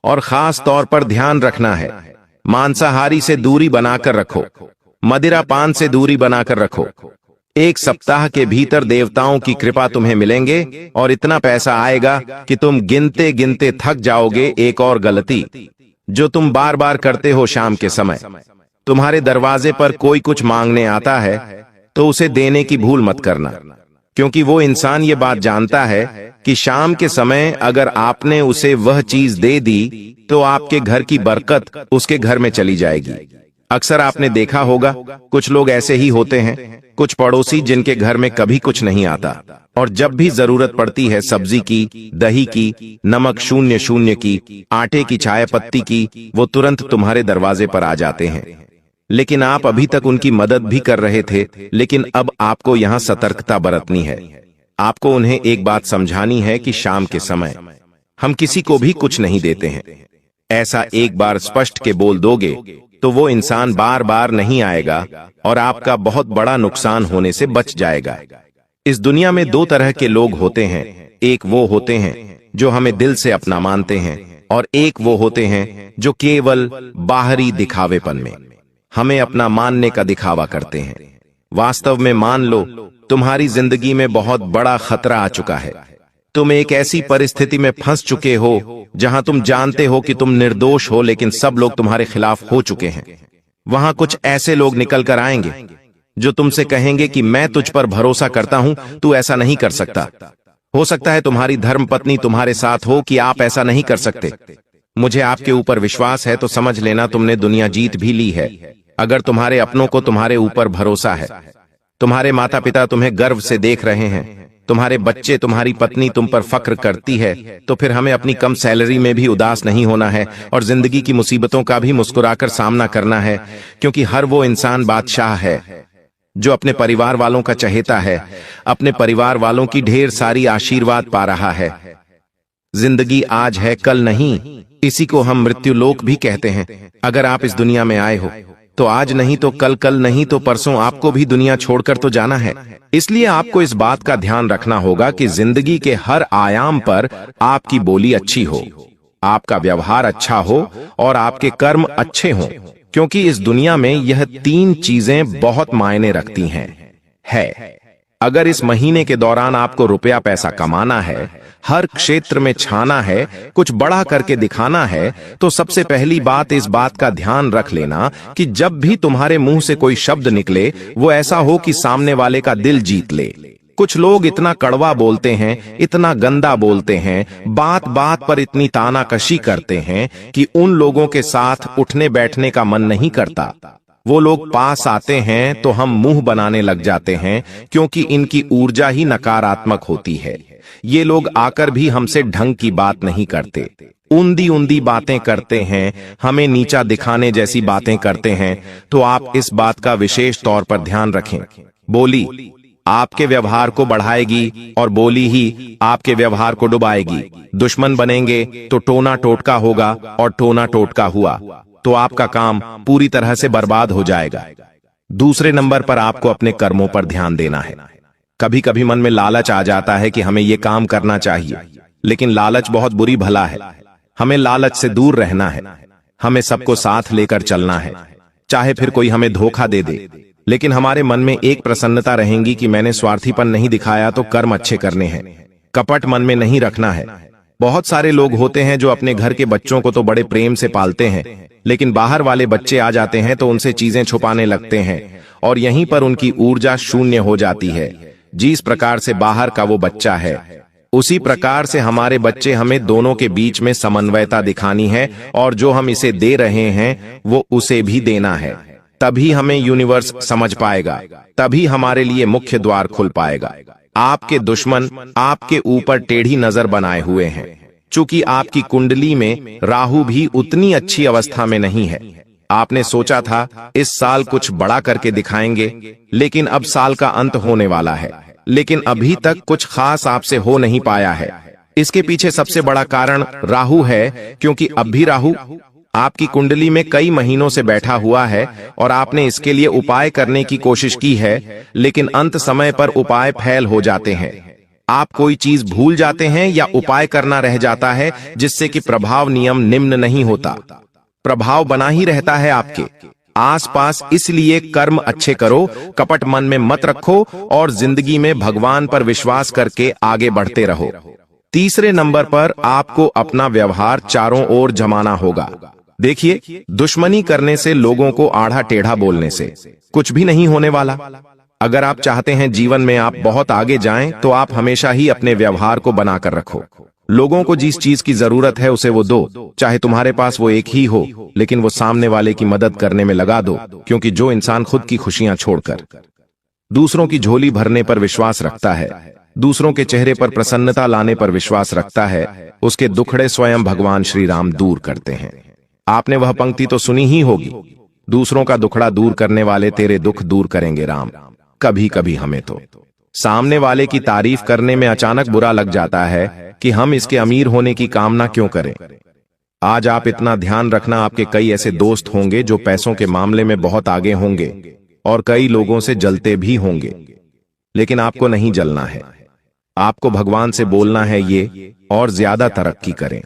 और खास तौर पर ध्यान रखना है। मांसाहारी से दूरी बनाकर रखो, मदिरा पान से दूरी बनाकर रखो। एक सप्ताह के भीतर देवताओं की कृपा तुम्हें मिलेंगे और इतना पैसा आएगा कि तुम गिनते गिनते थक जाओगे। एक और गलती जो तुम बार बार करते हो, शाम के समय तुम्हारे दरवाजे पर कोई कुछ मांगने आता है तो उसे देने की भूल मत करना, क्योंकि वो इंसान ये बात जानता है कि शाम के समय अगर आपने उसे वह चीज दे दी तो आपके घर की बरकत उसके घर में चली जाएगी। अक्सर आपने देखा होगा कुछ लोग ऐसे ही होते हैं, कुछ पड़ोसी जिनके घर में कभी कुछ नहीं आता और जब भी जरूरत पड़ती है सब्जी की, दही की, नमक शून्य शून्य की, आटे की, चाय पत्ती की, वो तुरंत तुम्हारे दरवाजे पर आ जाते हैं। लेकिन आप अभी तक उनकी मदद भी कर रहे थे, लेकिन अब आपको यहाँ सतर्कता बरतनी है। आपको उन्हें एक बात समझानी है कि शाम के समय हम किसी को भी कुछ नहीं देते हैं। ऐसा एक बार स्पष्ट के बोल दोगे तो वो इंसान बार बार नहीं आएगा और आपका बहुत बड़ा नुकसान होने से बच जाएगा। इस दुनिया में दो तरह के लोग होते हैं, एक वो होते हैं जो हमें दिल से अपना मानते हैं और एक वो होते हैं जो केवल बाहरी दिखावेपन में हमें अपना मानने का दिखावा करते हैं। वास्तव में मान लो तुम्हारी जिंदगी में बहुत बड़ा खतरा आ चुका है। तुम एक ऐसी परिस्थिति में फंस चुके हो जहां तुम जानते हो कि तुम निर्दोष हो, लेकिन सब लोग तुम्हारे खिलाफ हो चुके हैं। वहां कुछ ऐसे लोग निकल कर आएंगे जो तुमसे कहेंगे कि मैं तुझ पर भरोसा करता हूं, तू ऐसा नहीं कर सकता। हो सकता है तुम्हारी धर्मपत्नी तुम्हारे साथ हो कि आप ऐसा नहीं कर सकते। मुझे आपके ऊपर विश्वास है तो समझ लेना तुमने दुनिया जीत भी ली है। अगर तुम्हारे अपनों को तुम्हारे ऊपर भरोसा है, तुम्हारे माता पिता तुम्हें गर्व से देख रहे हैं, तुम्हारे बच्चे, तुम्हारी पत्नी तुम पर फक्र करती है, तो फिर हमें अपनी कम सैलरी में भी उदास नहीं होना है और जिंदगी की मुसीबतों का भी मुस्कुराकर सामना करना है, क्योंकि हर वो इंसान बादशाह है जो अपने परिवार वालों का चहेता है, अपने परिवार वालों की ढेर सारी आशीर्वाद पा रहा है। जिंदगी आज है, कल नहीं। इसी को हम मृत्यु लोक भी कहते हैं। अगर आप इस दुनिया में आए हो तो आज नहीं तो कल, कल नहीं तो परसों आपको भी दुनिया छोड़कर तो जाना है। इसलिए आपको इस बात का ध्यान रखना होगा कि जिंदगी के हर आयाम पर आपकी बोली अच्छी हो, आपका व्यवहार अच्छा हो और आपके कर्म अच्छे हों, क्योंकि इस दुनिया में यह 3 चीजें बहुत मायने रखती हैं। अगर इस महीने के दौरान आपको रुपया पैसा कमाना है, हर क्षेत्र में छाना है, कुछ बड़ा करके दिखाना है, तो सबसे पहली बात इस बात का ध्यान रख लेना कि जब भी तुम्हारे मुंह से कोई शब्द निकले वो ऐसा हो कि सामने वाले का दिल जीत ले। कुछ लोग इतना कड़वा बोलते हैं, इतना गंदा बोलते हैं, बात बात पर इतनी तानाकशी करते हैं कि उन लोगों के साथ उठने बैठने का मन नहीं करता। वो लोग पास आते हैं तो हम मुंह बनाने लग जाते हैं, क्योंकि इनकी ऊर्जा ही नकारात्मक होती है। ये लोग आकर भी हमसे ढंग की बात नहीं करते, उंदी उंदी बातें करते हैं, हमें नीचा दिखाने जैसी बातें करते हैं। तो आप इस बात का विशेष तौर पर ध्यान रखें। बोली आपके व्यवहार को बढ़ाएगी और बोली ही आपके व्यवहार को डुबाएगी। दुश्मन बनेंगे तो टोना टोटका होगा और टोना टोटका हुआ तो आपका काम पूरी तरह से बर्बाद हो जाएगा। दूसरे नंबर पर आपको अपने कर्मों पर ध्यान देना है। कभी कभी मन में लालच आ जाता है कि हमें ये काम करना चाहिए, लेकिन लालच बहुत बुरी भला है। हमें लालच से दूर रहना है। हमें सबको साथ लेकर चलना है, चाहे फिर कोई हमें धोखा दे दे, लेकिन हमारे मन में एक प्रसन्नता रहेगी कि मैंने स्वार्थीपन नहीं दिखाया तो कर्म अच्छे करने हैं। कपट मन में नहीं रखना है। बहुत सारे लोग होते हैं जो अपने घर के बच्चों को तो बड़े प्रेम से पालते हैं, लेकिन बाहर वाले बच्चे आ जाते हैं तो उनसे चीजें छुपाने लगते हैं और यहीं पर उनकी ऊर्जा शून्य हो जाती है। जिस प्रकार से बाहर का वो बच्चा है, उसी प्रकार से हमारे बच्चे, हमें दोनों के बीच में समन्वयता दिखानी है और जो हम इसे दे रहे हैं वो उसे भी देना है। तभी हमें यूनिवर्स समझ पाएगा, तभी हमारे लिए मुख्य द्वार खुल पाएगा। आपके दुश्मन आपके ऊपर टेढ़ी नजर बनाए हुए हैं, चूंकि आपकी कुंडली में राहु भी उतनी अच्छी अवस्था में नहीं है। आपने सोचा था इस साल कुछ बड़ा करके दिखाएंगे, लेकिन अब साल का अंत होने वाला है, लेकिन अभी तक कुछ खास आपसे हो नहीं पाया है। इसके पीछे सबसे बड़ा कारण राहु है, क्योंकि अब भी राहु आपकी कुंडली में कई महीनों से बैठा हुआ है और आपने इसके लिए उपाय करने की कोशिश की है, लेकिन अंत समय पर उपाय फेल हो जाते हैं। आप कोई चीज भूल जाते हैं या उपाय करना रह जाता है, जिससे कि प्रभाव नियम निम्न नहीं होता, प्रभाव बना ही रहता है आपके आसपास। इसलिए कर्म अच्छे करो, कपट मन में मत रखो और जिंदगी में भगवान पर विश्वास करके आगे बढ़ते रहो। तीसरे नंबर पर आपको अपना व्यवहार चारों ओर जमाना होगा। देखिए, दुश्मनी करने से, लोगों को आढ़ा टेढ़ा बोलने से कुछ भी नहीं होने वाला। अगर आप चाहते हैं जीवन में आप बहुत आगे जाएं, तो आप हमेशा ही अपने व्यवहार को बनाकर रखो। लोगों को जिस चीज की जरूरत है उसे वो दो, चाहे तुम्हारे पास वो एक ही हो, लेकिन वो सामने वाले की मदद करने में लगा दो, क्योंकि जो इंसान खुद की खुशियां छोड़कर दूसरों की झोली भरने पर विश्वास रखता है, दूसरों के चेहरे पर प्रसन्नता लाने पर विश्वास रखता है, उसके दुखड़े स्वयं भगवान श्री राम दूर करते हैं। आपने वह पंक्ति तो सुनी ही होगी, दूसरों का दुखड़ा दूर करने वाले तेरे दुख दूर करेंगे राम। कभी कभी हमें तो सामने वाले की तारीफ करने में अचानक बुरा लग जाता है कि हम इसके अमीर होने की कामना क्यों करें। आज आप इतना ध्यान रखना, आपके कई ऐसे दोस्त होंगे जो पैसों के मामले में बहुत आगे होंगे और कई लोगों से जलते भी होंगे, लेकिन आपको नहीं जलना है। आपको भगवान से बोलना है ये और ज्यादा तरक्की करें।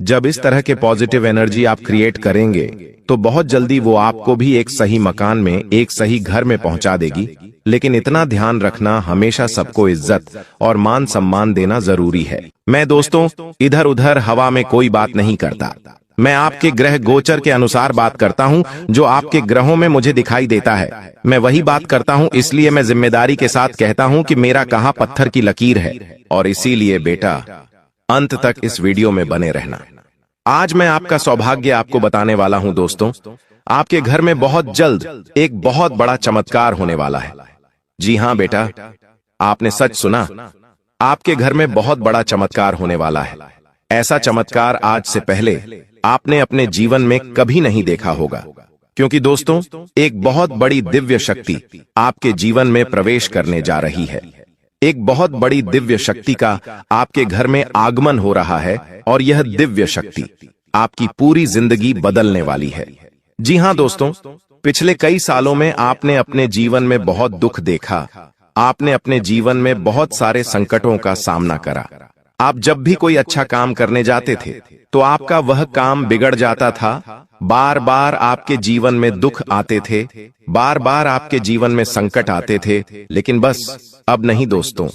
जब इस तरह के पॉजिटिव एनर्जी आप क्रिएट करेंगे तो बहुत जल्दी वो आपको भी एक सही मकान में, एक सही घर में पहुंचा देगी। लेकिन इतना ध्यान रखना, हमेशा सबको इज्जत और मान सम्मान देना जरूरी है। मैं दोस्तों इधर उधर हवा में कोई बात नहीं करता, मैं आपके ग्रह गोचर के अनुसार बात करता हूं, जो आपके ग्रहों में मुझे दिखाई देता है मैं वही बात करता हूं। इसलिए मैं जिम्मेदारी के साथ कहता हूं कि मेरा कहां पत्थर की लकीर है, और इसीलिए बेटा अंत तक इस वीडियो में बने रहना। आज मैं आपका सौभाग्य आपको बताने वाला हूं दोस्तों। आपके घर में बहुत जल्द एक बहुत बड़ा चमत्कार होने वाला है। जी हां बेटा, आपने सच सुना। आपके घर में बहुत बड़ा चमत्कार होने वाला है। ऐसा चमत्कार आज से पहले आपने अपने जीवन में कभी नहीं देखा होगा, क्योंकि दोस्तों एक बहुत बड़ी दिव्य शक्ति आपके जीवन में प्रवेश करने जा रही है। एक बहुत बड़ी दिव्य शक्ति का आपके घर में आगमन हो रहा है और यह दिव्य शक्ति आपकी पूरी जिंदगी बदलने वाली है। जी हां दोस्तों, पिछले कई सालों में आपने अपने जीवन में बहुत दुख देखा। आपने अपने जीवन में बहुत सारे संकटों का सामना करा। आप जब भी कोई अच्छा काम करने जाते थे तो आपका वह काम बिगड़ जाता था। बार बार आपके जीवन में दुख आते थे, बार बार आपके जीवन में संकट आते थे। लेकिन बस अब नहीं दोस्तों,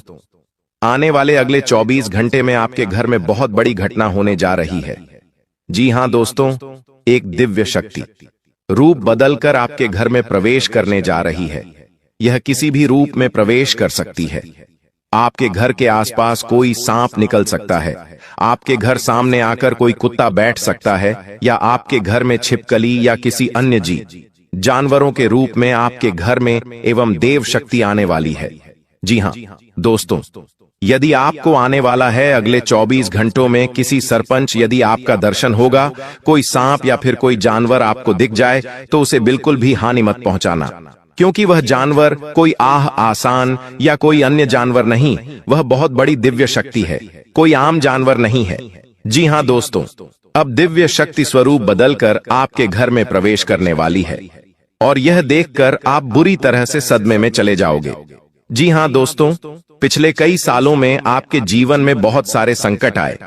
आने वाले अगले 24 घंटे में आपके घर में बहुत बड़ी घटना होने जा रही है। जी हां दोस्तों, एक दिव्य शक्ति रूप बदलकर आपके घर में प्रवेश करने जा रही है। यह किसी भी रूप में प्रवेश कर सकती है। आपके घर के आसपास कोई सांप निकल सकता है, आपके घर सामने आकर कोई कुत्ता बैठ सकता है, या आपके घर में छिपकली या किसी अन्य जानवरों के रूप में आपके घर में एवं देव शक्ति आने वाली है। जी हां दोस्तों, यदि आपको आने वाला है अगले 24 घंटों में किसी सरपंच यदि आपका दर्शन होगा, कोई सांप या फिर कोई जानवर आपको दिख जाए तो उसे बिल्कुल भी हानि मत पहुंचाना, क्योंकि वह जानवर कोई आसान या कोई अन्य जानवर नहीं, वह बहुत बड़ी दिव्य शक्ति है, कोई आम जानवर नहीं है। जी हां दोस्तों, अब दिव्य शक्ति स्वरूप बदलकर आपके घर में प्रवेश करने वाली है और यह देखकर आप बुरी तरह से सदमे में चले जाओगे। जी हां दोस्तों, पिछले कई सालों में आपके जीवन में बहुत सारे संकट आए,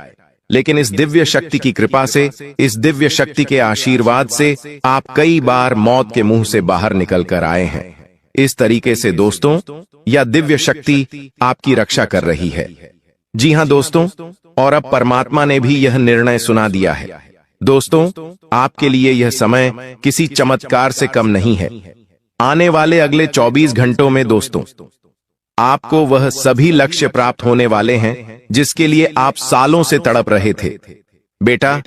लेकिन इस दिव्य शक्ति की कृपा से, इस दिव्य शक्ति के आशीर्वाद से आप कई बार मौत के मुंह से बाहर निकल कर आए हैं। इस तरीके से दोस्तों यह दिव्य शक्ति आपकी रक्षा कर रही है। जी हां दोस्तों, और अब परमात्मा ने भी यह निर्णय सुना दिया है। दोस्तों, आपके लिए यह समय किसी चमत्कार से कम नहीं है। आने वाले अगले 24 घंटों में दोस्तों आपको वह सभी लक्ष्य प्राप्त होने वाले हैं जिसके लिए आप सालों से तड़प रहे थे। बेटा,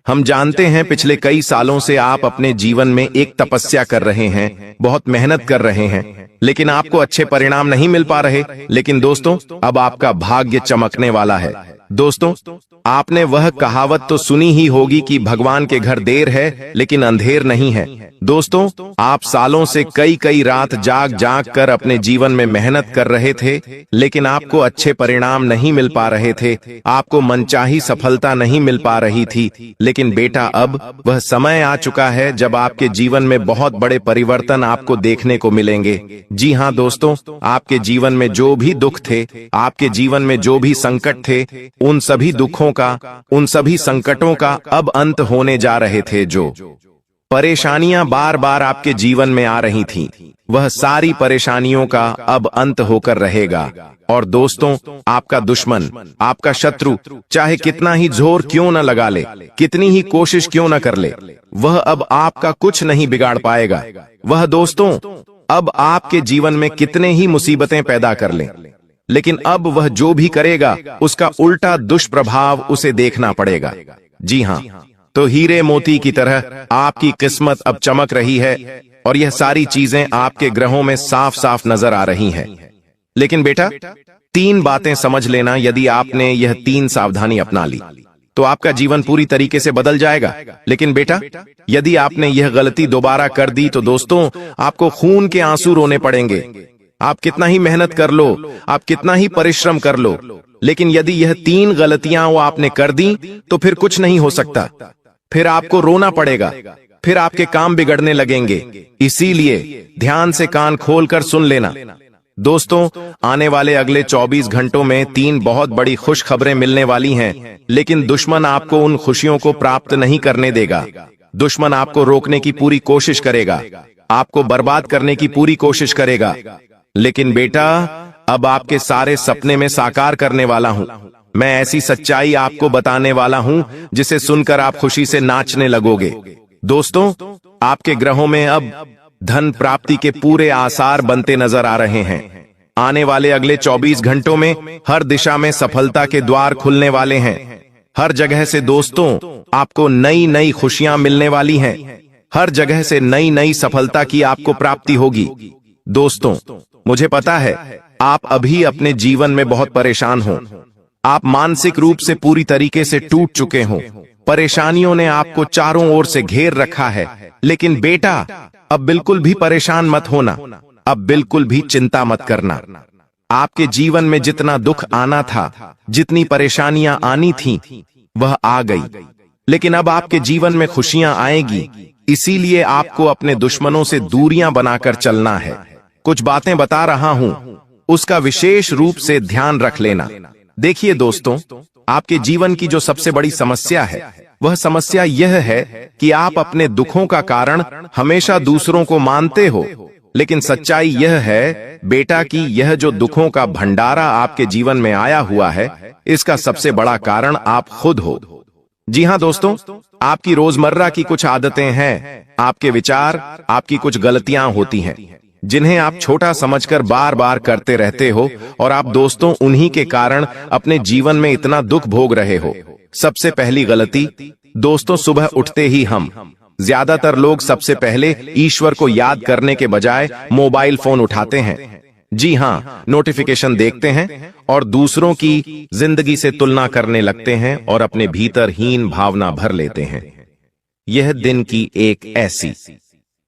हम जानते हैं पिछले कई सालों से आप अपने जीवन में एक तपस्या कर रहे हैं, बहुत मेहनत कर रहे हैं, लेकिन आपको अच्छे परिणाम नहीं मिल पा रहे। लेकिन दोस्तों अब आपका भाग्य चमकने वाला है। दोस्तों, आपने वह कहावत तो सुनी ही होगी कि भगवान के घर देर है लेकिन अंधेर नहीं है। दोस्तों, आप सालों से कई रात जाग जाग कर अपने जीवन में मेहनत कर रहे थे, लेकिन आपको अच्छे परिणाम नहीं मिल पा रहे थे, आपको मनचाही सफलता नहीं मिल पा रही थी। लेकिन बेटा, अब वह समय आ चुका है जब आपके जीवन में बहुत बड़े परिवर्तन आपको देखने को मिलेंगे। जी हां दोस्तों, आपके जीवन में जो भी दुख थे, आपके जीवन में जो भी संकट थे, उन सभी दुखों का, उन सभी संकटों का अब अंत होने जा रहे थे। जो परेशानियां बार बार आपके जीवन में आ रही थीं, वह सारी परेशानियों का अब अंत होकर रहेगा। और दोस्तों, आपका दुश्मन, आपका शत्रु चाहे कितना ही जोर क्यों न लगा ले, कितनी ही कोशिश क्यों न कर ले, वह अब आपका कुछ नहीं बिगाड़ पाएगा। वह दोस्तों अब आपके जीवन में कितने ही मुसीबतें पैदा कर ले, लेकिन अब वह जो भी करेगा उसका उल्टा दुष्प्रभाव उसे देखना पड़ेगा। जी हां, तो हीरे मोती की तरह आपकी किस्मत अब चमक रही है और यह सारी चीजें आपके ग्रहों में साफ साफ नजर आ रही हैं। लेकिन बेटा, 3 बातें समझ लेना। यदि आपने यह 3 सावधानी अपना ली तो आपका जीवन पूरी तरीके से बदल जाएगा। लेकिन बेटा, यदि आपने यह गलती दोबारा कर दी तो दोस्तों आपको खून के आंसू रोने पड़ेंगे। आप कितना ही मेहनत कर लो, आप कितना ही परिश्रम कर लो, लेकिन यदि यह 3 गलतियां वो आपने कर दी तो फिर कुछ नहीं हो सकता। फिर आपको रोना पड़ेगा, फिर आपके काम बिगड़ने लगेंगे। इसीलिए ध्यान से कान खोलकर सुन लेना। दोस्तों, आने वाले अगले 24 घंटों में 3 बहुत बड़ी खुश खबरें मिलने वाली हैं, लेकिन दुश्मन आपको उन खुशियों को प्राप्त नहीं करने देगा। दुश्मन आपको रोकने की पूरी कोशिश करेगा, आपको बर्बाद करने की पूरी कोशिश करेगा। लेकिन बेटा, अब आपके सारे सपने में साकार करने वाला हूं। मैं ऐसी सच्चाई आपको बताने वाला हूं जिसे सुनकर आप खुशी से नाचने लगोगे। दोस्तों, आपके ग्रहों में अब धन प्राप्ति के पूरे आसार बनते नजर आ रहे हैं। आने वाले अगले 24 घंटों में हर दिशा में सफलता के द्वार खुलने वाले हैं। हर जगह से दोस्तों आपको नई नई खुशियां मिलने वाली हैं। हर जगह से नई नई सफलता की आपको प्राप्ति होगी। दोस्तों, मुझे पता है आप अभी अपने जीवन में बहुत परेशान हो। आप मानसिक रूप से पूरी तरीके से टूट चुके हो। परेशानियों ने आपको चारों ओर से घेर रखा है। लेकिन बेटा, अब बिल्कुल भी परेशान मत होना। अब बिल्कुल भी चिंता मत करना। आपके जीवन में जितना दुख आना था, जितनी परेशानियां आनी थीं, वह आ गई। लेकिन अब आपके जीवन में खुशियां आएगी। इसीलिए आपको अपने दुश्मनों से दूरियां बनाकर चलना है। कुछ बातें बता रहा हूं, उसका विशेष रूप से ध्यान रख लेना। देखिए दोस्तों, आपके जीवन की जो सबसे बड़ी समस्या है, वह समस्या यह है कि आप अपने दुखों का कारण हमेशा दूसरों को मानते हो। लेकिन सच्चाई यह है बेटा कि यह जो दुखों का भंडारा आपके जीवन में आया हुआ है, इसका सबसे बड़ा कारण आप खुद हो। जी हां दोस्तों, आपकी रोजमर्रा की कुछ आदतें हैं, आपके विचार, आपकी कुछ गलतियां होती हैं, जिन्हें आप छोटा समझकर बार बार करते रहते हो, और आप दोस्तों उन्हीं के कारण अपने जीवन में इतना दुख भोग रहे हो। सबसे पहली गलती दोस्तों, सुबह उठते ही हम ज्यादातर लोग सबसे पहले ईश्वर को याद करने के बजाय मोबाइल फोन उठाते हैं। जी हां, नोटिफिकेशन देखते हैं और दूसरों की जिंदगी से तुलना करने लगते हैं और अपने भीतर हीन भावना भर लेते हैं। यह दिन की एक ऐसी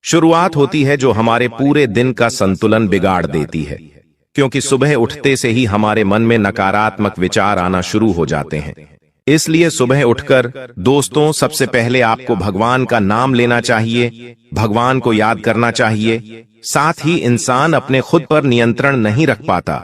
शुरुआत होती है जो हमारे पूरे दिन का संतुलन बिगाड़ देती है, क्योंकि सुबह उठते से ही हमारे मन में नकारात्मक विचार आना शुरू हो जाते हैं। इसलिए सुबह उठकर दोस्तों सबसे पहले आपको भगवान का नाम लेना चाहिए, भगवान को याद करना चाहिए। साथ ही इंसान अपने खुद पर नियंत्रण नहीं रख पाता,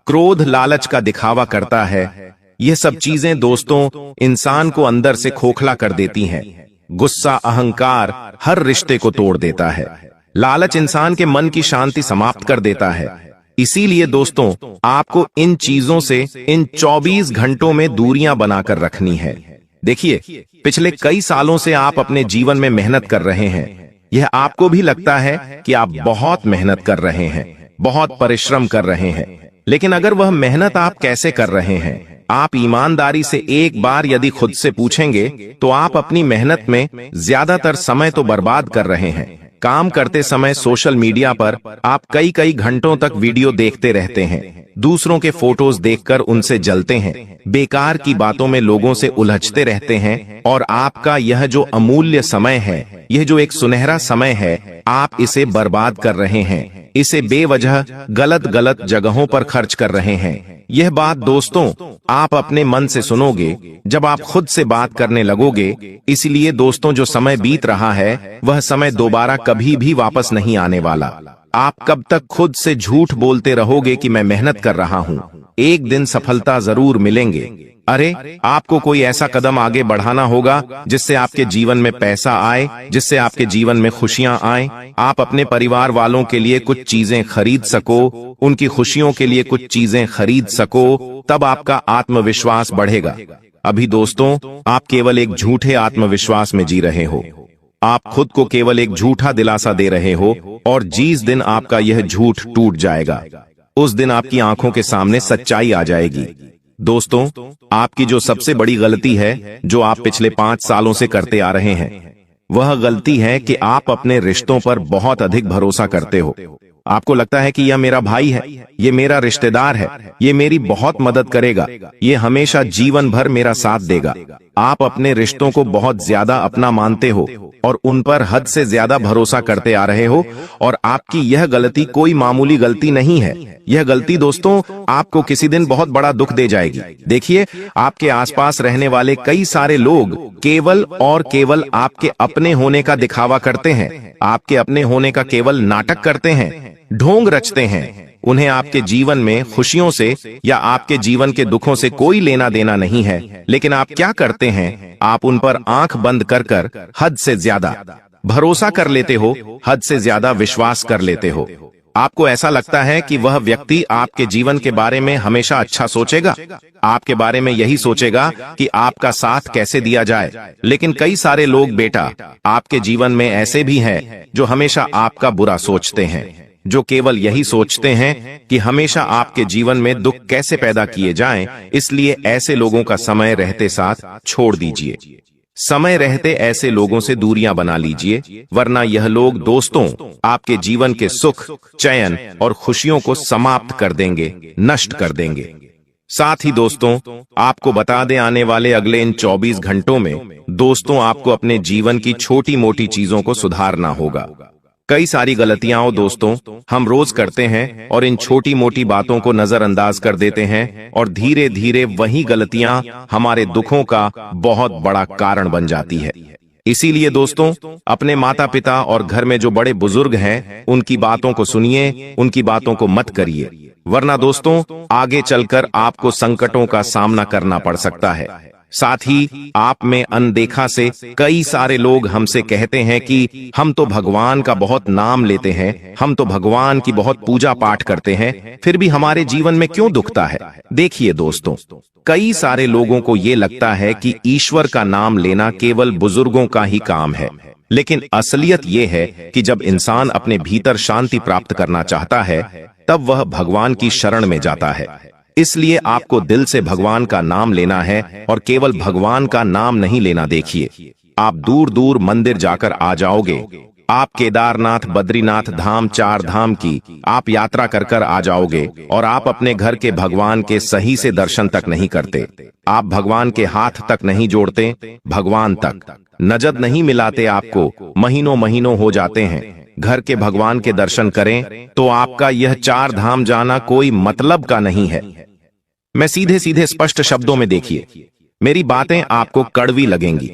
क्रोध लालच का दिखावा करता है। यह सब चीजें दोस्तों इंसान को अंदर से खोखला कर देती हैं। गुस्सा, अहंकार हर रिश्ते को तोड़ देता है। लालच इंसान के मन की शांति समाप्त कर देता है। इसीलिए दोस्तों आपको इन चीजों से इन 24 घंटों में दूरियां बनाकर रखनी है। देखिए, पिछले कई सालों से आप अपने जीवन में मेहनत कर रहे हैं। यह आपको भी लगता है कि आप बहुत मेहनत कर रहे हैं, बहुत परिश्रम कर रहे हैं। लेकिन अगर वह मेहनत आप कैसे कर रहे हैं, आप ईमानदारी से एक बार यदि खुद से पूछेंगे, तो आप अपनी मेहनत में ज्यादातर समय तो बर्बाद कर रहे हैं। काम करते समय सोशल मीडिया पर आप कई कई घंटों तक वीडियो देखते रहते हैं, दूसरों के फोटोज देखकर उनसे जलते हैं, बेकार की बातों में लोगों से उलझते रहते हैं, और आपका यह जो अमूल्य समय है, यह जो एक सुनहरा समय है, आप इसे बर्बाद कर रहे हैं। इसे बेवजह गलत गलत जगहों पर खर्च कर रहे हैं। यह बात दोस्तों आप अपने मन से सुनोगे जब आप खुद से बात करने लगोगे। इसलिए दोस्तों जो समय बीत रहा है, वह समय दोबारा कभी भी वापस नहीं आने वाला। आप कब तक खुद से झूठ बोलते रहोगे कि मैं मेहनत कर रहा हूं, एक दिन सफलता जरूर मिलेंगे। अरे, आपको कोई ऐसा कदम आगे बढ़ाना होगा जिससे आपके जीवन में पैसा आए, जिससे आपके जीवन में खुशियां आए। आप अपने परिवार वालों के लिए कुछ चीजें खरीद सको, उनकी खुशियों के लिए कुछ चीजें खरीद सको, तब आपका आत्मविश्वास बढ़ेगा। अभी दोस्तों आप केवल एक झूठे आत्मविश्वास में जी रहे हो। आप खुद को केवल एक झूठा दिलासा दे रहे हो, और जिस दिन आपका यह झूठ टूट जाएगा, उस दिन आपकी आंखों के सामने सच्चाई आ जाएगी। दोस्तों, आपकी जो सबसे बड़ी गलती है, जो आप पिछले 5 सालों से करते आ रहे हैं, वह गलती है कि आप अपने रिश्तों पर बहुत अधिक भरोसा करते हो। आपको लगता है कि यह मेरा भाई है, ये मेरा रिश्तेदार है, ये मेरी बहुत मदद करेगा, ये हमेशा जीवन भर मेरा साथ देगा। आप अपने रिश्तों को बहुत ज्यादा अपना मानते हो और उन पर हद से ज्यादा भरोसा करते आ रहे हो, और आपकी यह गलती कोई मामूली गलती नहीं है। यह गलती दोस्तों आपको किसी दिन बहुत बड़ा दुख दे जाएगी। देखिए, आपके आसपास रहने वाले कई सारे लोग केवल और केवल आपके अपने होने का दिखावा करते हैं, आपके अपने होने का केवल नाटक करते हैं, ढोंग रचते हैं। उन्हें आपके जीवन में खुशियों से या आपके जीवन के दुखों से कोई लेना देना नहीं है। लेकिन आप क्या करते हैं, आप उन पर आंख बंद कर कर हद से ज्यादा भरोसा कर लेते हो, हद से ज्यादा विश्वास कर लेते हो। आपको ऐसा लगता है कि वह व्यक्ति आपके जीवन के बारे में हमेशा अच्छा सोचेगा, आपके बारे में यही सोचेगा कि आपका साथ कैसे दिया जाए। लेकिन कई सारे लोग बेटा आपके जीवन में ऐसे भी हैं जो हमेशा आपका बुरा सोचते हैं। जो केवल यही सोचते हैं कि हमेशा आपके जीवन में दुख कैसे पैदा किए जाएं, इसलिए ऐसे लोगों का समय रहते साथ छोड़ दीजिए। समय रहते ऐसे लोगों से दूरियां बना लीजिए, वरना यह लोग दोस्तों आपके जीवन के सुख, चैन और खुशियों को समाप्त कर देंगे, नष्ट कर देंगे। साथ ही दोस्तों, आपको बता दें, आने वाले अगले इन 24 घंटों में दोस्तों आपको अपने जीवन की छोटी मोटी चीजों को सुधारना होगा। कई सारी गलतियां दोस्तों हम रोज करते हैं और इन छोटी मोटी बातों को नजरअंदाज कर देते हैं और धीरे धीरे वही गलतियां हमारे दुखों का बहुत बड़ा कारण बन जाती है। इसीलिए दोस्तों, अपने माता पिता और घर में जो बड़े बुजुर्ग हैं उनकी बातों को सुनिए, उनकी बातों को मत करिए, वरना दोस्तों आगे चलकर आपको संकटों का सामना करना पड़ सकता है। साथ ही आप में अनदेखा से कई सारे लोग हमसे कहते हैं कि हम तो भगवान का बहुत नाम लेते हैं, हम तो भगवान की बहुत पूजा पाठ करते हैं, फिर भी हमारे जीवन में क्यों दुखता है। देखिए दोस्तों, कई सारे लोगों को ये लगता है कि ईश्वर का नाम लेना केवल बुजुर्गों का ही काम है, लेकिन असलियत ये है कि जब इंसान अपने भीतर शांति प्राप्त करना चाहता है तब वह भगवान की शरण में जाता है। इसलिए आपको दिल से भगवान का नाम लेना है और केवल भगवान का नाम नहीं लेना। देखिए, आप दूर दूर मंदिर जाकर आ जाओगे, आप केदारनाथ, बद्रीनाथ धाम, 4 धाम की आप यात्रा कर कर आ जाओगे और आप अपने घर के भगवान के सही से दर्शन तक नहीं करते, आप भगवान के हाथ तक नहीं जोड़ते, भगवान तक नजर नहीं मिलाते, आपको महीनों महीनों हो जाते हैं घर के भगवान के दर्शन करें, तो आपका यह 4 धाम जाना कोई मतलब का नहीं है। मैं सीधे सीधे स्पष्ट शब्दों में, देखिए, मेरी बातें आपको कड़वी लगेंगी,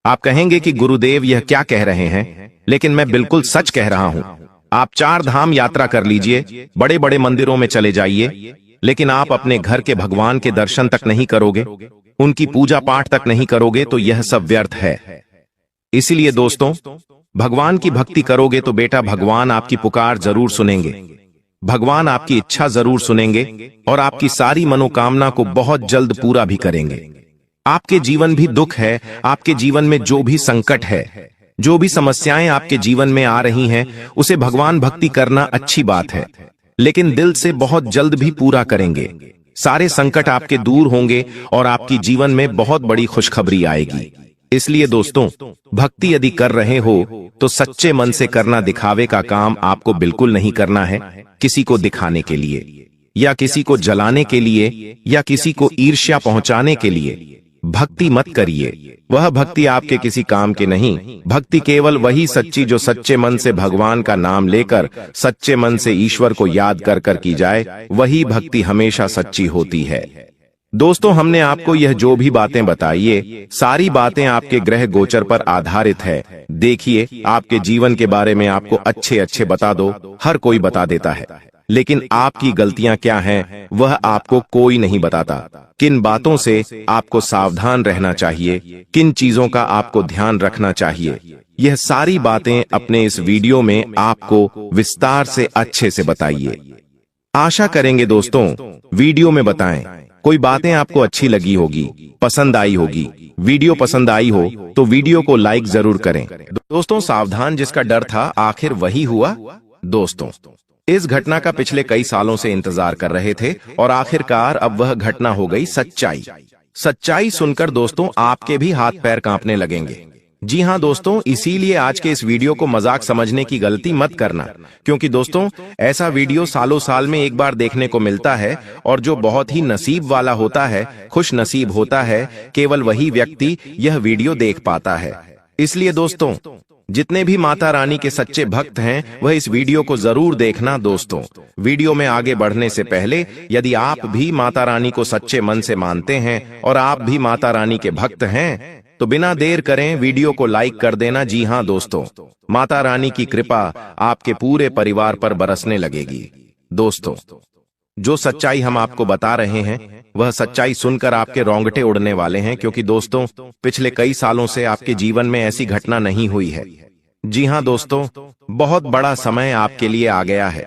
आप कहेंगे कि गुरुदेव यह क्या कह रहे हैं, लेकिन मैं बिल्कुल सच कह रहा हूं। आप 4 धाम यात्रा कर लीजिए, बड़े बड़े मंदिरों में चले जाइए, लेकिन आप अपने घर के भगवान के दर्शन तक नहीं करोगे, उनकी पूजा पाठ तक नहीं करोगे, तो यह सब व्यर्थ है। इसीलिए दोस्तों, भगवान की भक्ति करोगे तो बेटा भगवान आपकी पुकार जरूर सुनेंगे, भगवान आपकी इच्छा जरूर सुनेंगे और आपकी सारी मनोकामना को बहुत जल्द पूरा भी करेंगे। आपके जीवन भी दुख है, आपके जीवन में जो भी संकट है, जो भी समस्याएं आपके जीवन में आ रही हैं, उसे भगवान भक्ति करना अच्छी बात है, लेकिन दिल से बहुत जल्द भी पूरा करेंगे। सारे संकट आपके दूर होंगे और आपकी जीवन में बहुत बड़ी खुशखबरी आएगी। इसलिए दोस्तों, भक्ति यदि कर रहे हो तो सच्चे मन से करना, दिखावे का काम आपको बिल्कुल नहीं करना है, किसी को दिखाने के लिए या किसी को जलाने के लिए या किसी को ईर्ष्या पहुंचाने के लिए भक्ति मत करिए। वह भक्ति आपके किसी काम की नहीं। भक्ति केवल वही सच्ची जो सच्चे मन से भगवान का नाम लेकर, सच्चे मन से ईश्वर को याद कर कर की जाए, वही भक्ति हमेशा सच्ची होती है। दोस्तों, हमने आपको यह जो भी बातें बताई, ये सारी बातें आपके ग्रह गोचर पर आधारित है। देखिए, आपके जीवन के बारे में आपको अच्छे अच्छे बता दो, हर कोई बता देता है, लेकिन आपकी गलतियां क्या हैं वह आपको कोई नहीं बताता। किन बातों से आपको सावधान रहना चाहिए, किन चीजों का आपको ध्यान रखना चाहिए, यह सारी बातें अपने इस वीडियो में आपको विस्तार से अच्छे से बताइए। आशा करेंगे दोस्तों वीडियो में बताएं, कोई बातें आपको अच्छी लगी होगी, पसंद आई होगी। वीडियो पसंद आई हो तो वीडियो को लाइक जरूर करें। दोस्तों, सावधान जिसका डर था आखिर वही हुआ। दोस्तों, इस घटना का पिछले कई सालों से इंतजार कर रहे थे और आखिरकार अब वह घटना हो गई सच्चाई। सच्चाई सुनकर दोस्तों आपके भी हाथ पैर कांपने लगेंगे। जी हाँ दोस्तों, इसीलिए आज के इस वीडियो को मजाक समझने की गलती मत करना, क्योंकि दोस्तों ऐसा वीडियो सालों साल में एक बार देखने को मिलता है और जो बहुत ही नसीब वाला होता है, खुश नसीब होता है, केवल वही व्यक्ति यह वीडियो देख पाता है। इसलिए दोस्तों, जितने भी माता रानी के सच्चे भक्त हैं वह इस वीडियो को जरूर देखना। दोस्तों, वीडियो में आगे बढ़ने से पहले यदि आप भी माता रानी को सच्चे मन से मानते हैं और आप भी माता रानी के भक्त हैं तो बिना देर करें वीडियो को लाइक कर देना। जी हाँ दोस्तों, माता रानी की कृपा आपके पूरे परिवार पर बरसने लगेगी। दोस्तों, जो सच्चाई हम आपको बता रहे हैं वह सच्चाई सुनकर आपके रोंगटे उड़ने वाले हैं, क्योंकि दोस्तों पिछले कई सालों से आपके जीवन में ऐसी घटना नहीं हुई है। जी हाँ दोस्तों, बहुत बड़ा समय आपके लिए आ गया है।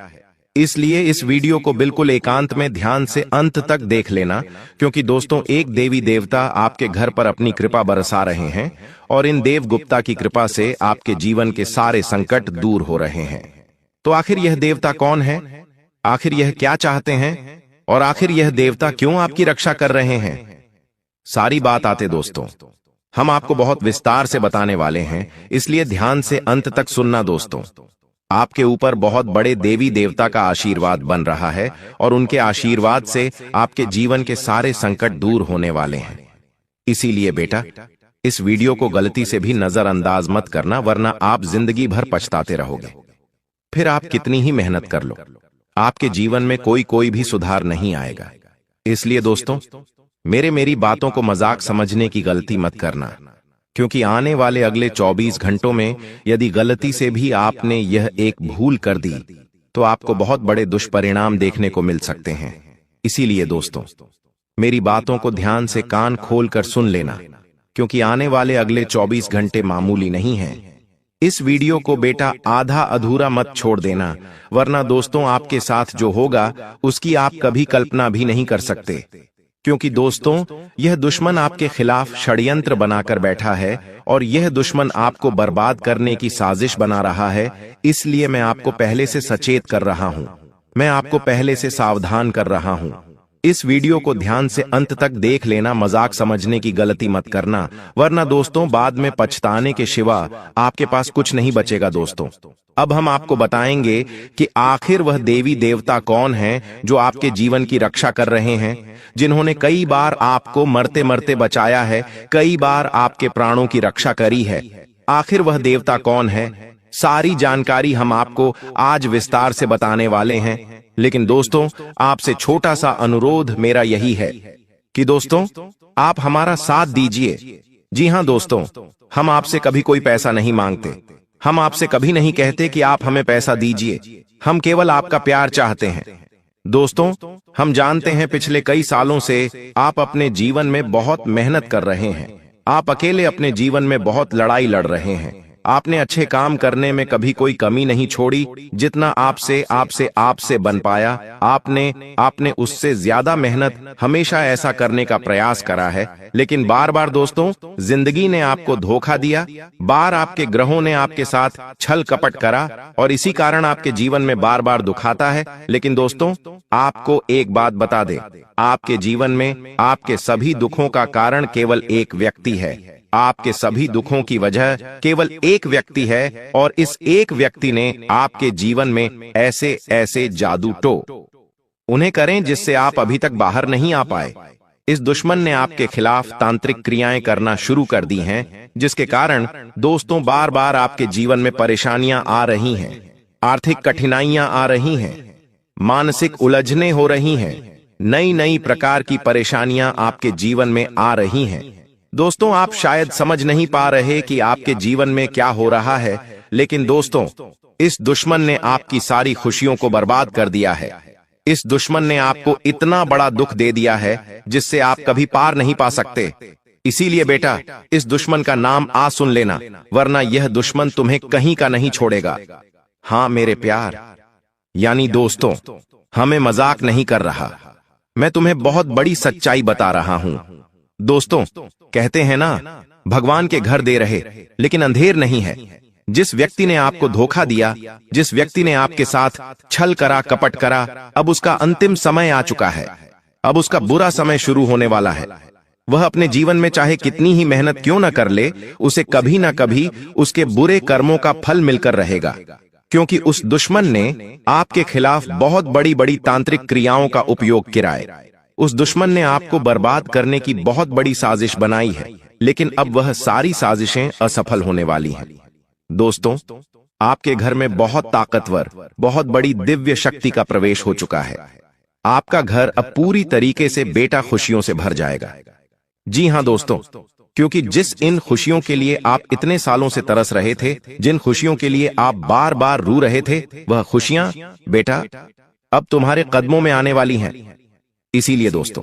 इसलिए इस वीडियो को बिल्कुल एकांत में ध्यान से अंत तक देख लेना, क्योंकि दोस्तों एक देवी देवता आपके घर पर अपनी कृपा बरसा रहे हैं और इन देव गुप्ता की कृपा से आपके जीवन के सारे संकट दूर हो रहे हैं। तो आखिर यह देवता कौन है? आखिर यह क्या चाहते हैं? और आखिर यह देवता क्यों आपकी रक्षा कर रहे हैं? सारी बात आते दोस्तों, हम आपको बहुत विस्तार से बताने वाले हैं, इसलिए ध्यान से अंत तक सुनना दोस्तों। आपके ऊपर बहुत बड़े देवी देवता का आशीर्वाद बन रहा है और उनके आशीर्वाद से आपके जीवन के सारे संकट दूर होने वाले हैं। इसीलिए बेटा, इस वीडियो को गलती से भी नजरअंदाज मत करना, वरना आप जिंदगी भर पछताते रहोगे। फिर आप कितनी ही मेहनत कर लो, आपके जीवन में कोई भी सुधार नहीं आएगा। इसलिए दोस्तों, मेरी बातों को मजाक समझने की गलती मत करना, क्योंकि आने वाले अगले 24 घंटों में यदि गलती से भी आपने यह एक भूल कर दी तो आपको बहुत बड़े दुष्परिणाम देखने को मिल सकते हैं। इसीलिए दोस्तों, मेरी बातों को ध्यान से कान खोलकर सुन लेना, क्योंकि आने वाले अगले 24 घंटे मामूली नहीं हैं। इस वीडियो को बेटा आधा अधूरा मत छोड़ देना, वरना दोस्तों आपके साथ जो होगा उसकी आप कभी कल्पना भी नहीं कर सकते। क्योंकि दोस्तों, यह दुश्मन आपके खिलाफ षड्यंत्र बनाकर बैठा है और यह दुश्मन आपको बर्बाद करने की साजिश बना रहा है। इसलिए मैं आपको पहले से सचेत कर रहा हूं, मैं आपको पहले से सावधान कर रहा हूं। इस वीडियो को ध्यान से अंत तक देख लेना, मजाक समझने की गलती मत करना, वरना दोस्तों बाद में पछताने के सिवा आपके पास कुछ नहीं बचेगा दोस्तों। अब हम आपको बताएंगे कि आखिर वह देवी देवता कौन हैं जो आपके जीवन की रक्षा कर रहे हैं, जिन्होंने कई बार आपको मरते मरते बचाया है, कई बार आपके प्राणों की रक्षा करी है। आखिर वह देवता कौन है, सारी जानकारी हम आपको आज विस्तार से बताने वाले हैं। लेकिन दोस्तों, आपसे छोटा सा अनुरोध मेरा यही है कि दोस्तों आप हमारा साथ दीजिए। जी हां दोस्तों, हम आपसे कभी कोई पैसा नहीं मांगते, हम आपसे कभी नहीं कहते कि आप हमें पैसा दीजिए, हम केवल आपका प्यार चाहते हैं। दोस्तों, हम जानते हैं पिछले कई सालों से आप अपने जीवन में बहुत मेहनत कर रहे हैं, आप अकेले अपने जीवन में बहुत लड़ाई लड़ रहे हैं। आपने अच्छे काम करने में कभी कोई कमी नहीं छोड़ी, जितना आपसे बन पाया आपने उससे ज्यादा मेहनत हमेशा ऐसा करने का प्रयास करा है। लेकिन बार बार दोस्तों जिंदगी ने आपको धोखा दिया, बार आपके ग्रहों ने आपके साथ छल कपट करा और इसी कारण आपके जीवन में बार बार दुखाता है। लेकिन दोस्तों आपको एक बात बता दे, आपके जीवन में आपके सभी दुखों का कारण केवल एक व्यक्ति है, आपके सभी दुखों की वजह केवल एक व्यक्ति है और इस एक व्यक्ति ने आपके जीवन में ऐसे ऐसे जादू उन्हें करें जिससे आप अभी तक बाहर नहीं आ पाए। इस दुश्मन ने आपके खिलाफ तांत्रिक क्रियाएं करना शुरू कर दी हैं, जिसके कारण दोस्तों बार बार आपके जीवन में परेशानियां आ रही हैं, आर्थिक कठिनाइयां आ रही हैं, मानसिक उलझनें हो रही हैं, नई प्रकार की परेशानियां आपके जीवन में आ रही हैं। दोस्तों आप शायद समझ नहीं पा रहे कि आपके जीवन में क्या हो रहा है, लेकिन दोस्तों इस दुश्मन ने आपकी सारी खुशियों को बर्बाद कर दिया है। इस दुश्मन ने आपको इतना बड़ा दुख दे दिया है जिससे आप कभी पार नहीं पा सकते। इसीलिए बेटा इस दुश्मन का नाम आज सुन लेना, वरना यह दुश्मन तुम्हें कहीं का नहीं छोड़ेगा। हाँ मेरे प्यार, यानी दोस्तों हमें मजाक नहीं कर रहा, मैं तुम्हें बहुत बड़ी सच्चाई बता रहा हूं। दोस्तों कहते हैं ना, भगवान के घर दे रहे लेकिन अंधेर नहीं है। जिस व्यक्ति ने आपको धोखा दिया, जिस व्यक्ति ने आपके साथ छल करा कपट करा, अब उसका अंतिम समय आ चुका है, अब उसका बुरा समय शुरू होने वाला है। वह अपने जीवन में चाहे कितनी ही मेहनत क्यों न कर ले, उसे कभी ना कभी उसके बुरे कर्मों का फल मिलकर रहेगा, क्योंकि उस दुश्मन ने आपके खिलाफ बहुत बड़ी बड़ी तांत्रिक क्रियाओं का उपयोग किया है। उस दुश्मन ने आपको बर्बाद करने की बहुत बड़ी साजिश बनाई है, लेकिन अब वह सारी साजिशें असफल होने वाली हैं। दोस्तों आपके घर में बहुत ताकतवर, बहुत बड़ी दिव्य शक्ति का प्रवेश हो चुका है। आपका घर अब पूरी तरीके से बेटा खुशियों से भर जाएगा। जी हां दोस्तों, क्योंकि जिस इन खुशियों के लिए आप इतने सालों से तरस रहे थे, जिन खुशियों के लिए आप बार बार रो रहे थे, वह खुशियां बेटा अब तुम्हारे कदमों में आने वाली हैं। इसीलिए दोस्तों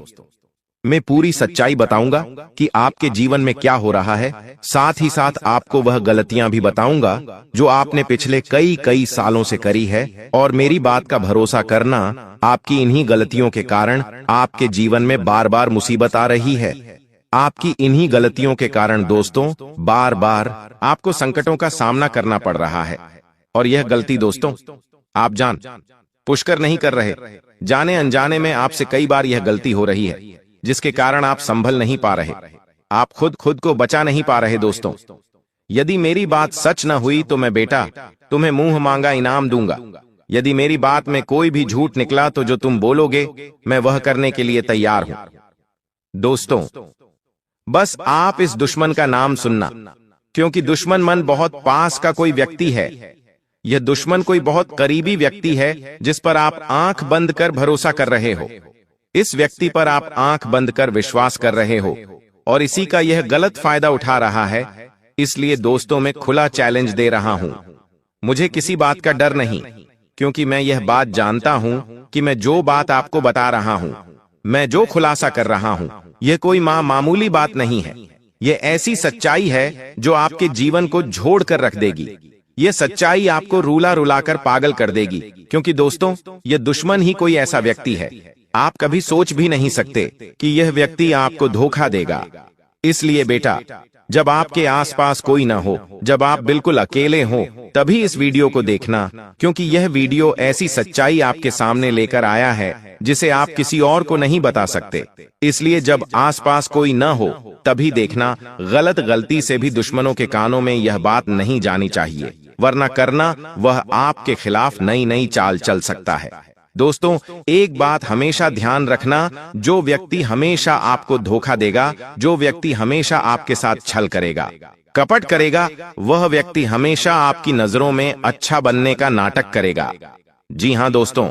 मैं पूरी सच्चाई बताऊंगा कि आपके जीवन में क्या हो रहा है, साथ ही साथ आपको वह गलतियां भी बताऊंगा जो आपने पिछले कई सालों से करी है। और मेरी बात का भरोसा करना, आपकी इन्हीं गलतियों के कारण आपके जीवन में बार बार मुसीबत आ रही है। आपकी इन्हीं गलतियों के कारण दोस्तों बार बार आपको संकटों का सामना करना पड़ रहा है। और यह गलती दोस्तों आप जान पुष्कर नहीं कर रहे, जाने अनजाने में आपसे कई बार यह गलती हो रही है, जिसके कारण आप संभल नहीं पा रहे, आप खुद को बचा नहीं पा रहे। दोस्तों, यदि मेरी बात सच न हुई तो मैं बेटा तुम्हें मुंह मांगा इनाम दूंगा। यदि मेरी बात में कोई भी झूठ निकला तो जो तुम बोलोगे मैं वह करने के लिए तैयार हूं। दोस्तों, बस आप इस दुश्मन का नाम सुनना, क्योंकि दुश्मन मन बहुत पास का कोई व्यक्ति है। यह दुश्मन कोई बहुत करीबी व्यक्ति है जिस पर आप आंख बंद कर भरोसा कर रहे हो। इस व्यक्ति पर आप आंख बंद कर विश्वास कर रहे हो और इसी का यह गलत फायदा उठा रहा है। इसलिए दोस्तों, मैं खुला चैलेंज दे रहा हूं। मुझे किसी बात का डर नहीं, क्योंकि मैं यह बात जानता हूं कि मैं जो बात आपको बता रहा हूं, मैं जो खुलासा कर रहा हूं, यह कोई मामूली बात नहीं है। यह ऐसी सच्चाई है जो आपके जीवन को झोड़ कर रख देगी। यह सच्चाई आपको रुला रुलाकर पागल कर देगी, क्योंकि दोस्तों, यह दुश्मन ही कोई ऐसा व्यक्ति है, आप कभी सोच भी नहीं सकते कि यह व्यक्ति आपको धोखा देगा। इसलिए बेटा, जब आपके आसपास कोई ना हो, जब आप बिल्कुल अकेले हो, तभी इस वीडियो को देखना, क्योंकि यह वीडियो ऐसी सच्चाई आपके सामने लेकर आया है जिसे आप किसी और को नहीं बता सकते। इसलिए जब आसपास कोई न हो तभी देखना। गलती से भी दुश्मनों के कानों में यह बात नहीं जानी चाहिए, वरना करना वह आपके खिलाफ नई चाल चल सकता है। दोस्तों, एक बात हमेशा ध्यान रखना, जो व्यक्ति हमेशा आपको धोखा देगा, जो व्यक्ति हमेशा आपके साथ छल करेगा, कपट करेगा, वह व्यक्ति हमेशा आपकी नजरों में अच्छा बनने का नाटक करेगा। जी हाँ दोस्तों,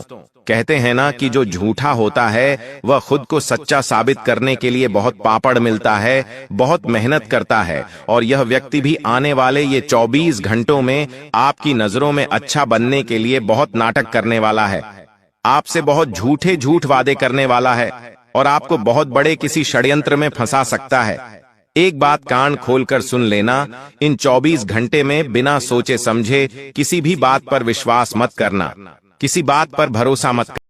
कहते हैं ना कि जो झूठा होता है वह खुद को सच्चा साबित करने के लिए बहुत पापड़ मिलता है, बहुत मेहनत करता है, और यह व्यक्ति भी आने वाले ये 24 घंटों में आपकी नजरों में अच्छा बनने के लिए बहुत नाटक करने वाला है, आपसे बहुत झूठ वादे करने वाला है और आपको बहुत बड़े किसी षड्यंत्र में फंसा सकता है। एक बात कान खोलकर सुन लेना, इन 24 घंटे में बिना सोचे समझे किसी भी बात पर विश्वास मत करना, किसी बात पर भरोसा मत करना।